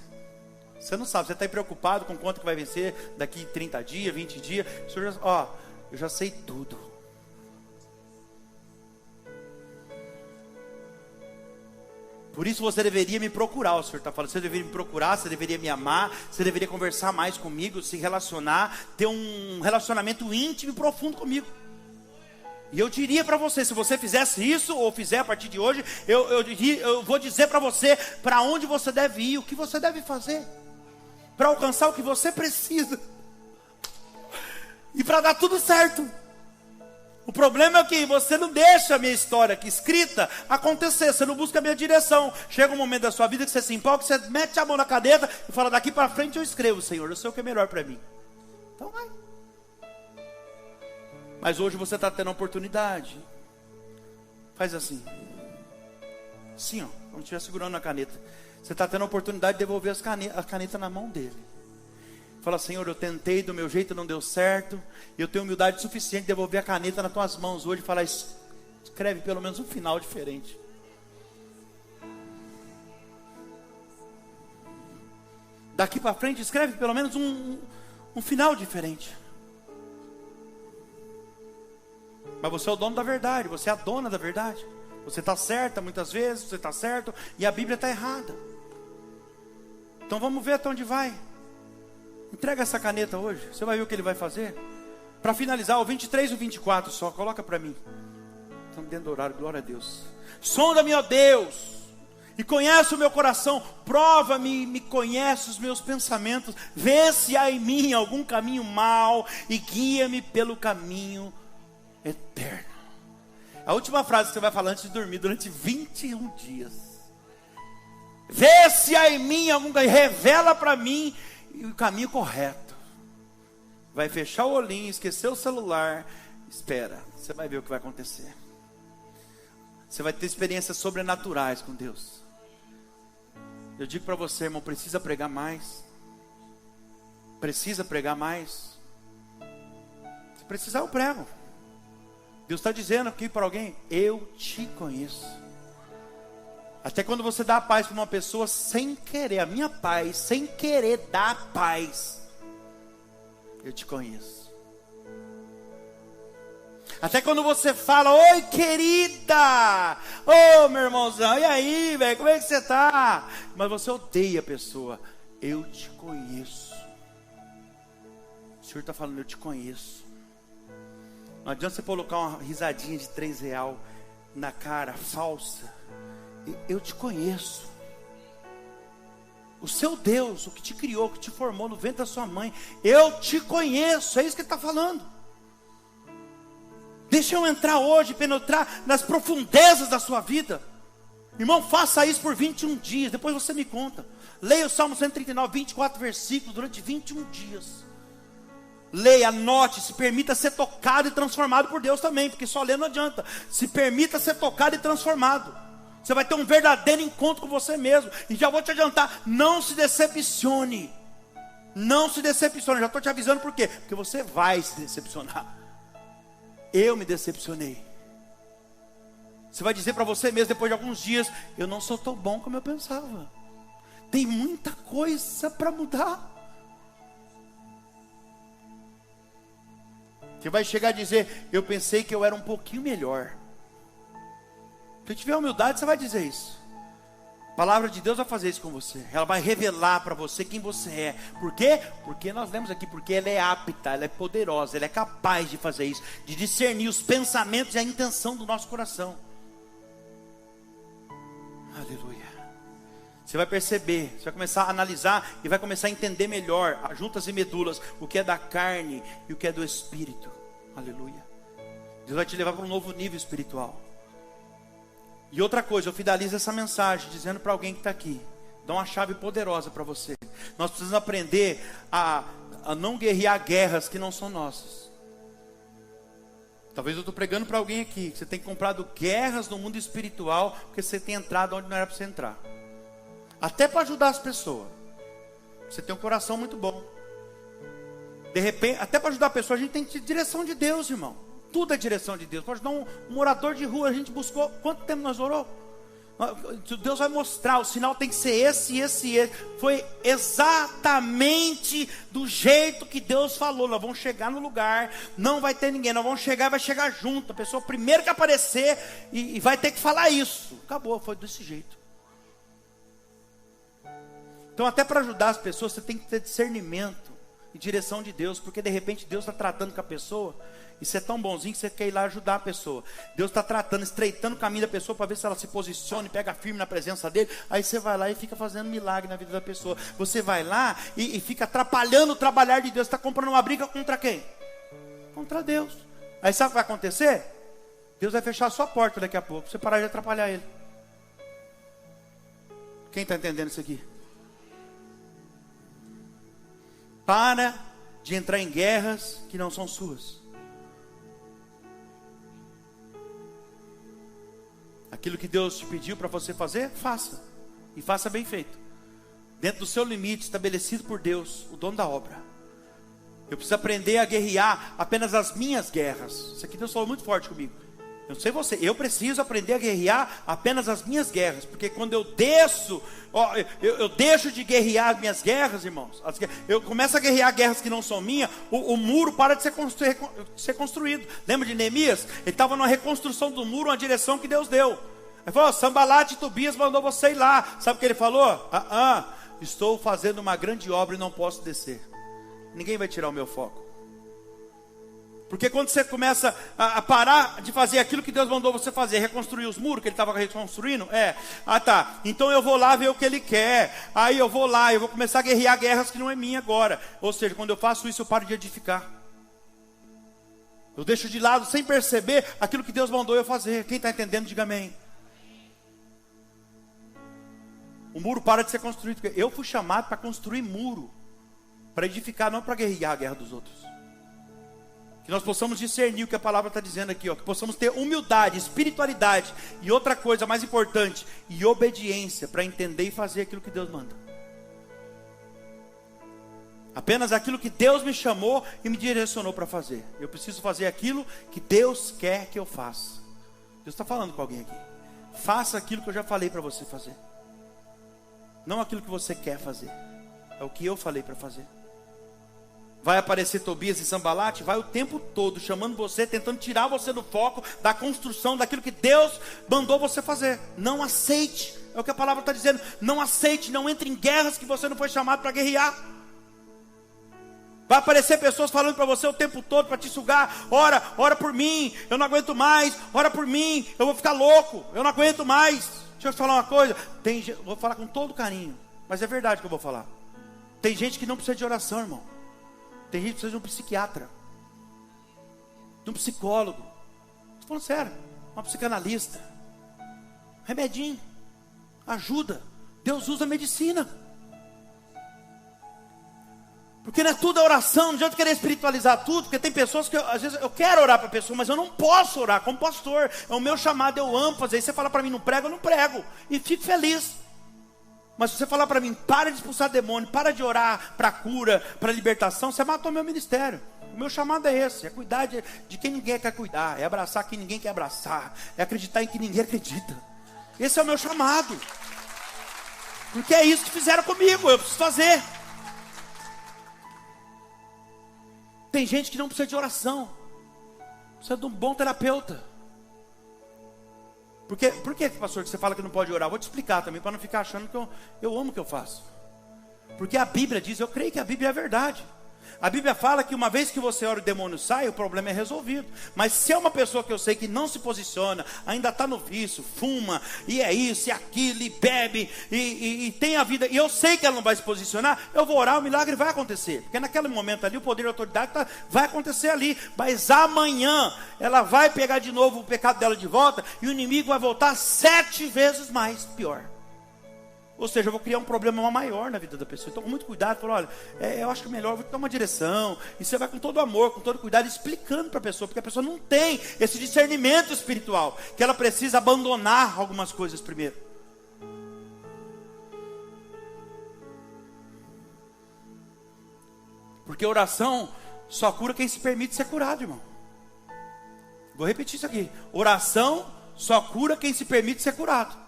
Você não sabe, você está aí preocupado com quanto que vai vencer daqui 30 dias, 20 dias. Eu já sei tudo. Por isso você deveria me procurar, o Senhor está falando. Você deveria me procurar, você deveria me amar, você deveria conversar mais comigo, se relacionar, ter um relacionamento íntimo e profundo comigo. E eu diria para você, se você fizesse isso, ou fizer a partir de hoje, eu vou dizer para você, para onde você deve ir, o que você deve fazer, para alcançar o que você precisa, e para dar tudo certo. O problema é que você não deixa a minha história aqui escrita acontecer, você não busca a minha direção. Chega um momento da sua vida que você se empolga, que você mete a mão na caneta e fala, daqui para frente eu escrevo, Senhor, eu sei o que é melhor para mim. Então vai. Mas hoje você está tendo a oportunidade. Faz assim. Assim, ó, como estiver segurando a caneta. Você está tendo a oportunidade de devolver a caneta na mão dele. Fala, Senhor, eu tentei do meu jeito, não deu certo. Eu tenho humildade suficiente de devolver a caneta nas tuas mãos hoje. Fala, escreve pelo menos um final diferente. Daqui para frente, escreve pelo menos um final diferente. Mas você é o dono da verdade, você é a dona da verdade. Você está certa muitas vezes, você está certo, e a Bíblia está errada. Então vamos ver até onde vai. Entrega essa caneta hoje, você vai ver o que ele vai fazer. Para finalizar, o 23 e o 24 só, coloca para mim. Estamos dentro do horário, glória a Deus. Sonda-me, ó Deus, e conhece o meu coração, prova-me, me conhece os meus pensamentos, vê se há em mim algum caminho mau, e guia-me pelo caminho eterno. A última frase que você vai falar antes de dormir, durante 21 dias. Vê se há em mim algum caminho, revela para mim o caminho correto. Vai fechar o olhinho, esquecer o celular. Espera, você vai ver o que vai acontecer. Você vai ter experiências sobrenaturais com Deus. Eu digo para você, irmão, precisa pregar mais. Precisa pregar mais. Se precisar, eu prego. Deus está dizendo aqui para alguém, eu te conheço. Até quando você dá a paz para uma pessoa sem querer, a minha paz, sem querer dar a paz, eu te conheço. Até quando você fala, oi querida, ô meu irmãozão, e aí velho, como é que você está? Mas você odeia a pessoa, eu te conheço. Senhor está falando, eu te conheço. Não adianta você colocar uma risadinha de R$3 na cara falsa. Eu te conheço. O seu Deus, o que te criou, o que te formou no ventre da sua mãe, eu te conheço. É isso que ele está falando. Deixa eu entrar hoje, penetrar nas profundezas da sua vida. Irmão, faça isso por 21 dias, depois você me conta. Leia o Salmo 139, 24 versículos, durante 21 dias. Leia, anote, se permita ser tocado e transformado por Deus também, porque só ler não adianta. Se permita ser tocado e transformado. Você vai ter um verdadeiro encontro com você mesmo. E já vou te adiantar, não se decepcione. Não se decepcione, já estou te avisando por quê? Porque você vai se decepcionar. Eu me decepcionei. Você vai dizer para você mesmo depois de alguns dias, eu não sou tão bom como eu pensava. Tem muita coisa para mudar. Você vai chegar a dizer, eu pensei que eu era um pouquinho melhor. Se tiver humildade, você vai dizer isso. A palavra de Deus vai fazer isso com você. Ela vai revelar para você quem você é. Por quê? Porque nós lemos aqui, porque ela é apta, ela é poderosa, ela é capaz de fazer isso, de discernir os pensamentos e a intenção do nosso coração. Aleluia. Você vai perceber, você vai começar a analisar e vai começar a entender melhor, as juntas e medulas, o que é da carne e o que é do espírito. Aleluia. Deus vai te levar para um novo nível espiritual. E outra coisa, eu finalizo essa mensagem dizendo para alguém que está aqui, dá uma chave poderosa para você. Nós precisamos aprender a não guerrear guerras que não são nossas. Talvez eu estou pregando para alguém aqui, que você tem comprado guerras no mundo espiritual, porque você tem entrado onde não era para você entrar. Até para ajudar as pessoas. Você tem um coração muito bom. De repente, até para ajudar a pessoa, a gente tem que ter direção de Deus, irmão. Tudo é direção de Deus. Pode dar um morador de rua, a gente buscou. Quanto tempo nós orou? Deus vai mostrar, o sinal tem que ser esse, esse e esse. Foi exatamente do jeito que Deus falou. Nós vamos chegar no lugar, não vai ter ninguém. Nós vamos chegar e vai chegar junto. A pessoa primeiro que aparecer e vai ter que falar isso. Acabou, foi desse jeito. Então até para ajudar as pessoas, você tem que ter discernimento e direção de Deus. Porque de repente Deus está tratando com a pessoa. E você é tão bonzinho que você quer ir lá ajudar a pessoa. Deus está tratando, estreitando o caminho da pessoa para ver se ela se posiciona e pega firme na presença dele. Aí você vai lá e fica fazendo milagre na vida da pessoa. Você vai lá e fica atrapalhando o trabalhar de Deus. Está comprando uma briga contra quem? Contra Deus. Aí sabe o que vai acontecer? Deus vai fechar a sua porta daqui a pouco, para você parar de atrapalhar ele. Quem está entendendo isso aqui? Para de entrar em guerras que não são suas. Aquilo que Deus te pediu para você fazer, faça. E faça bem feito. Dentro do seu limite estabelecido por Deus, o dono da obra. Eu preciso aprender a guerrear apenas as minhas guerras. Isso aqui Deus falou muito forte comigo. Eu não sei você, eu preciso aprender a guerrear apenas as minhas guerras. Porque quando eu desço, eu deixo de guerrear as minhas guerras, irmãos. Eu começo a guerrear guerras que não são minhas, o muro para de ser construído. Lembra de Neemias? Ele estava numa reconstrução do muro, uma direção que Deus deu. Ele falou, Sambalate e Tobias mandou você ir lá. Sabe o que ele falou? Estou fazendo uma grande obra e não posso descer. Ninguém vai tirar o meu foco. Porque quando você começa a parar de fazer aquilo que Deus mandou você fazer, reconstruir os muros que ele estava reconstruindo, então eu vou lá ver o que ele quer. Aí eu vou lá, eu vou começar a guerrear guerras que não é minha agora. Ou seja, quando eu faço isso, eu paro de edificar. Eu deixo de lado, sem perceber, aquilo que Deus mandou eu fazer. Quem está entendendo, diga amém. O muro para de ser construído. Eu fui chamado para construir muro, para edificar, não para guerrear a guerra dos outros. Que nós possamos discernir o que a palavra está dizendo aqui, que possamos ter humildade, espiritualidade e outra coisa mais importante, e obediência para entender e fazer aquilo que Deus manda. Apenas aquilo que Deus me chamou e me direcionou para fazer. Eu preciso fazer aquilo que Deus quer que eu faça. Deus está falando com alguém aqui. Faça aquilo que eu já falei para você fazer. Não aquilo que você quer fazer. É o que eu falei para fazer. Vai aparecer Tobias e Sambalate, vai o tempo todo chamando você, tentando tirar você do foco da construção daquilo que Deus mandou você fazer. Não aceite, é o que a palavra está dizendo. Não aceite, não entre em guerras que você não foi chamado para guerrear. Vai aparecer pessoas falando para você o tempo todo, para te sugar. Ora por mim, eu não aguento mais. Ora por mim, eu vou ficar louco, eu não aguento mais. Deixa eu te falar uma coisa, vou falar com todo carinho, mas é verdade que eu vou falar. Tem gente que não precisa de oração, irmão. Tem gente que precisa de um psiquiatra, de um psicólogo. Estou falando sério, uma psicanalista. Remedinho, ajuda. Deus usa a medicina. Porque não é tudo a oração, não adianta querer espiritualizar tudo, porque tem pessoas que às vezes eu quero orar para a pessoa, mas eu não posso orar como pastor, é o meu chamado, eu amo fazer isso. Você fala para mim, não prego, eu não prego, e fico feliz. Mas se você falar para mim, para de expulsar demônio, para de orar para cura, para libertação, você matou meu ministério. O meu chamado é esse, é cuidar de quem ninguém quer cuidar, é abraçar quem ninguém quer abraçar, é acreditar em quem ninguém acredita. Esse é o meu chamado, porque é isso que fizeram comigo, eu preciso fazer. Tem gente que não precisa de oração, precisa de um bom terapeuta. Por que, pastor, que você fala que não pode orar? Vou te explicar também, para não ficar achando que eu amo o que eu faço. Porque a Bíblia diz, eu creio que a Bíblia é verdade. A Bíblia fala que uma vez que você ora e o demônio sai, o problema é resolvido. Mas se é uma pessoa que eu sei que não se posiciona, ainda está no vício, fuma, e é isso, e aquilo, e bebe, e tem a vida, e eu sei que ela não vai se posicionar, eu vou orar, o milagre vai acontecer. Porque naquele momento ali, o poder e a autoridade vai acontecer ali. Mas amanhã, ela vai pegar de novo o pecado dela de volta, e o inimigo vai voltar 7 vezes mais pior. Ou seja, eu vou criar um problema maior na vida da pessoa. Então, com muito cuidado, falo, olha, eu acho que é melhor, eu vou te dar uma direção. E você vai com todo amor, com todo cuidado, explicando para a pessoa, porque a pessoa não tem esse discernimento espiritual, que ela precisa abandonar algumas coisas primeiro. Porque oração só cura quem se permite ser curado, irmão. Vou repetir isso aqui. Oração só cura quem se permite ser curado.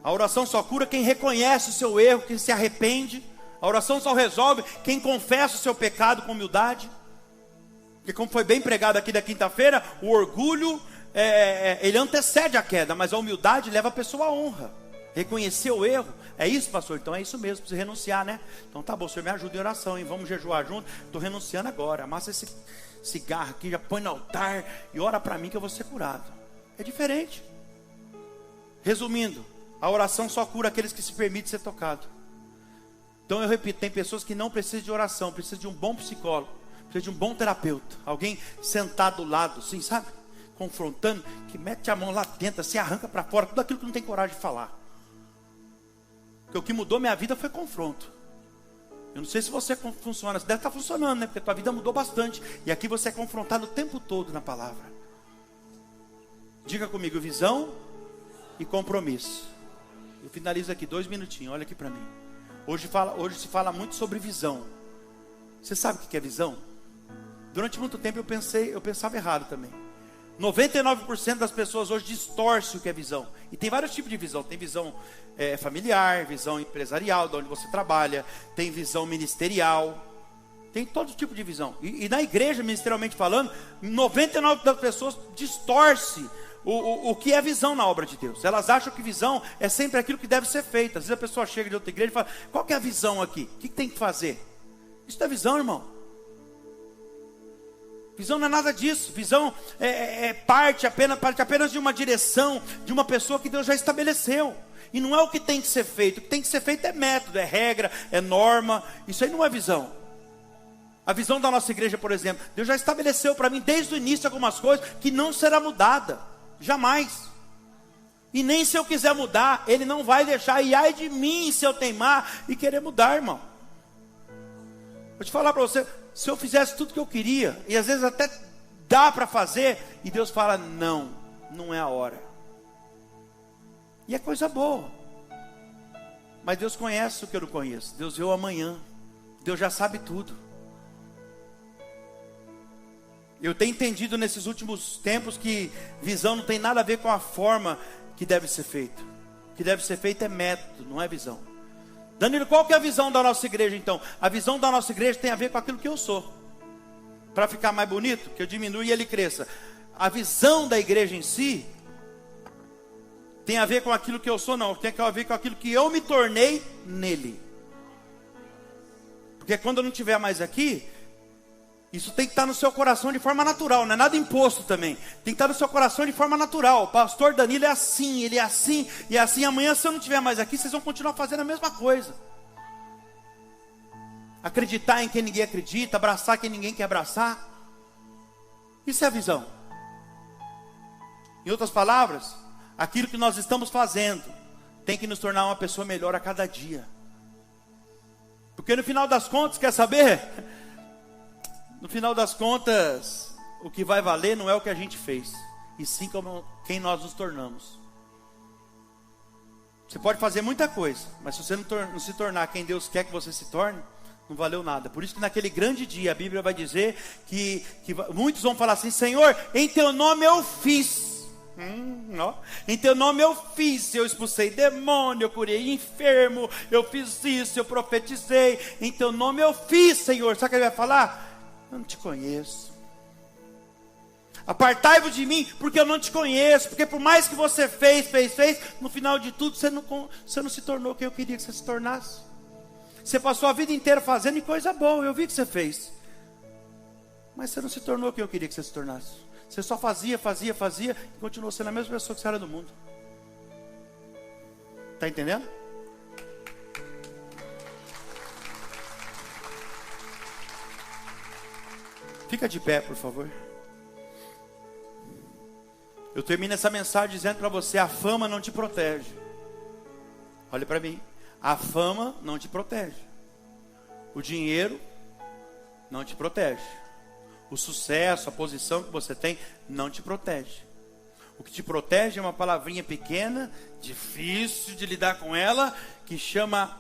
A oração só cura quem reconhece o seu erro, quem se arrepende. A oração só resolve quem confessa o seu pecado com humildade. Porque como foi bem pregado aqui da quinta-feira, o orgulho, ele antecede a queda, mas a humildade leva a pessoa à honra. Reconhecer o erro, é isso, pastor? Então é isso mesmo, precisa renunciar, né? Então tá bom, o senhor me ajuda em oração, hein? Vamos jejuar junto. Estou renunciando agora, amassa esse cigarro aqui, já põe no altar e ora para mim que eu vou ser curado. É diferente. Resumindo, a oração só cura aqueles que se permitem ser tocados. Então eu repito, tem pessoas que não precisam de oração, precisam de um bom psicólogo, precisam de um bom terapeuta, alguém sentado do lado, assim, sabe? Confrontando, que mete a mão lá dentro, assim, arranca para fora tudo aquilo que não tem coragem de falar. Porque o que mudou minha vida foi confronto. Eu não sei se você funciona, você deve estar funcionando, né? Porque a tua vida mudou bastante. E aqui você é confrontado o tempo todo na palavra. Diga comigo, visão e compromisso. Eu finalizo aqui, 2 minutinhos, olha aqui para mim. Hoje se fala muito sobre visão. Você sabe o que é visão? Durante muito tempo eu pensava errado também. 99% das pessoas hoje distorcem o que é visão. E tem vários tipos de visão. Tem visão familiar, visão empresarial, de onde você trabalha. Tem visão ministerial. Tem todo tipo de visão. E na igreja, ministerialmente falando, 99% das pessoas distorcem o que é visão na obra de Deus. Elas acham que visão é sempre aquilo que deve ser feito. Às vezes a pessoa chega de outra igreja e fala, qual que é a visão aqui? O que tem que fazer? Isso é visão, irmão. Visão não é nada disso. Visão parte apenas de uma direção, de uma pessoa que Deus já estabeleceu. E não é o que tem que ser feito. O que tem que ser feito é método, é regra, é norma. Isso aí não é visão. A visão da nossa igreja, por exemplo, Deus já estabeleceu para mim desde o início algumas coisas que não será mudada. Jamais. E nem se eu quiser mudar, Ele não vai deixar. E ai de mim se eu teimar e querer mudar, irmão. Vou te falar para você, se eu fizesse tudo que eu queria, e às vezes até dá para fazer, e Deus fala, não é a hora. E é coisa boa. Mas Deus conhece o que eu não conheço. Deus vê o amanhã. Deus já sabe tudo. Eu tenho entendido nesses últimos tempos que visão não tem nada a ver com a forma que deve ser feito. O que deve ser feito é método, não é visão. Danilo, qual que é a visão da nossa igreja então? A visão da nossa igreja tem a ver com aquilo que eu sou. Para ficar mais bonito, que eu diminua e ele cresça. A visão da igreja em si tem a ver com aquilo que eu sou, não. Tem a ver com aquilo que eu me tornei nele. Porque Porque quando eu não estiver mais aqui, isso tem que estar no seu coração de forma natural, não é nada imposto também. Tem que estar no seu coração de forma natural. O pastor Danilo é assim, ele é assim, e é assim. Amanhã, se eu não estiver mais aqui, vocês vão continuar fazendo a mesma coisa. Acreditar em quem ninguém acredita, abraçar quem ninguém quer abraçar. Isso é a visão. Em outras palavras, aquilo que nós estamos fazendo tem que nos tornar uma pessoa melhor a cada dia. Porque no final das contas, quer saber? No final das contas, o que vai valer não é o que a gente fez, e sim quem nós nos tornamos. Você pode fazer muita coisa, mas se você não se tornar quem Deus quer que você se torne, não valeu nada. Por isso que naquele grande dia a Bíblia vai dizer que muitos vão falar assim: Senhor, em teu nome eu fiz. Em teu nome eu fiz, eu expulsei demônio, eu curei enfermo, eu fiz isso, eu profetizei. Em teu nome eu fiz, Senhor. Sabe o que ele vai falar? Eu não te conheço. Apartai-vos de mim, porque eu não te conheço. Porque por mais que você fez, no final de tudo você não se tornou quem eu queria que você se tornasse. Você passou a vida inteira fazendo coisa boa, eu vi que você fez, mas você não se tornou quem eu queria que você se tornasse. Você só fazia, e continuou sendo a mesma pessoa que você era do mundo. Está entendendo? Fica de pé, por favor. Eu termino essa mensagem dizendo para você: a fama não te protege. Olha para mim. A fama não te protege. O dinheiro não te protege. O sucesso, a posição que você tem não te protege. O que te protege é uma palavrinha pequena, difícil de lidar com ela, que chama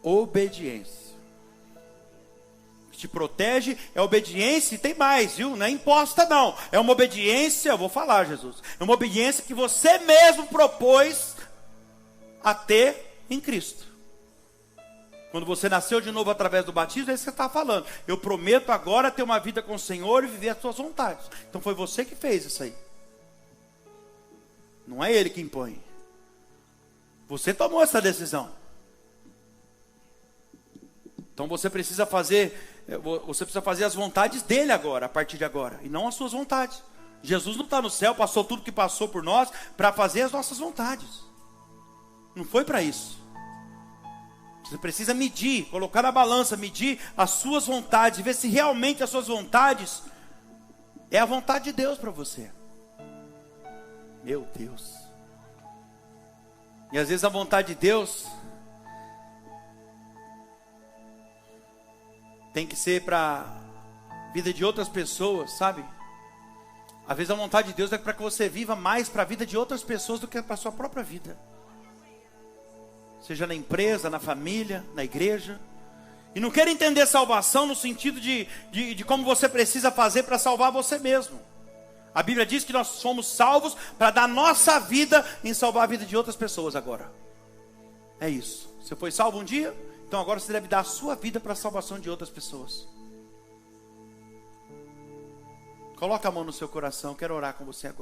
obediência. O que te protege é obediência, e tem mais, viu? Não é imposta não. É uma obediência, eu vou falar, Jesus. É uma obediência que você mesmo propôs a ter em Cristo. Quando você nasceu de novo através do batismo, é isso que você está falando. Eu prometo agora ter uma vida com o Senhor e viver as suas vontades. Então foi você que fez isso aí. Não é Ele que impõe. Você tomou essa decisão. Então você precisa fazer as vontades dele agora, a partir de agora, e não as suas vontades. Jesus não está no céu, passou tudo que passou por nós para fazer as nossas vontades. Não foi para isso. Você precisa medir, colocar na balança, medir as suas vontades, e ver se realmente as suas vontades é a vontade de Deus para você. Meu Deus. E às vezes a vontade de Deus tem que ser para a vida de outras pessoas, sabe? Às vezes a vontade de Deus é para que você viva mais para a vida de outras pessoas do que para a sua própria vida. Seja na empresa, na família, na igreja. E não quero entender salvação no sentido de como você precisa fazer para salvar você mesmo. A Bíblia diz que nós somos salvos para dar nossa vida em salvar a vida de outras pessoas agora. É isso. Você foi salvo um dia, então agora você deve dar a sua vida para a salvação de outras pessoas. Coloca a mão no seu coração, quero orar com você agora.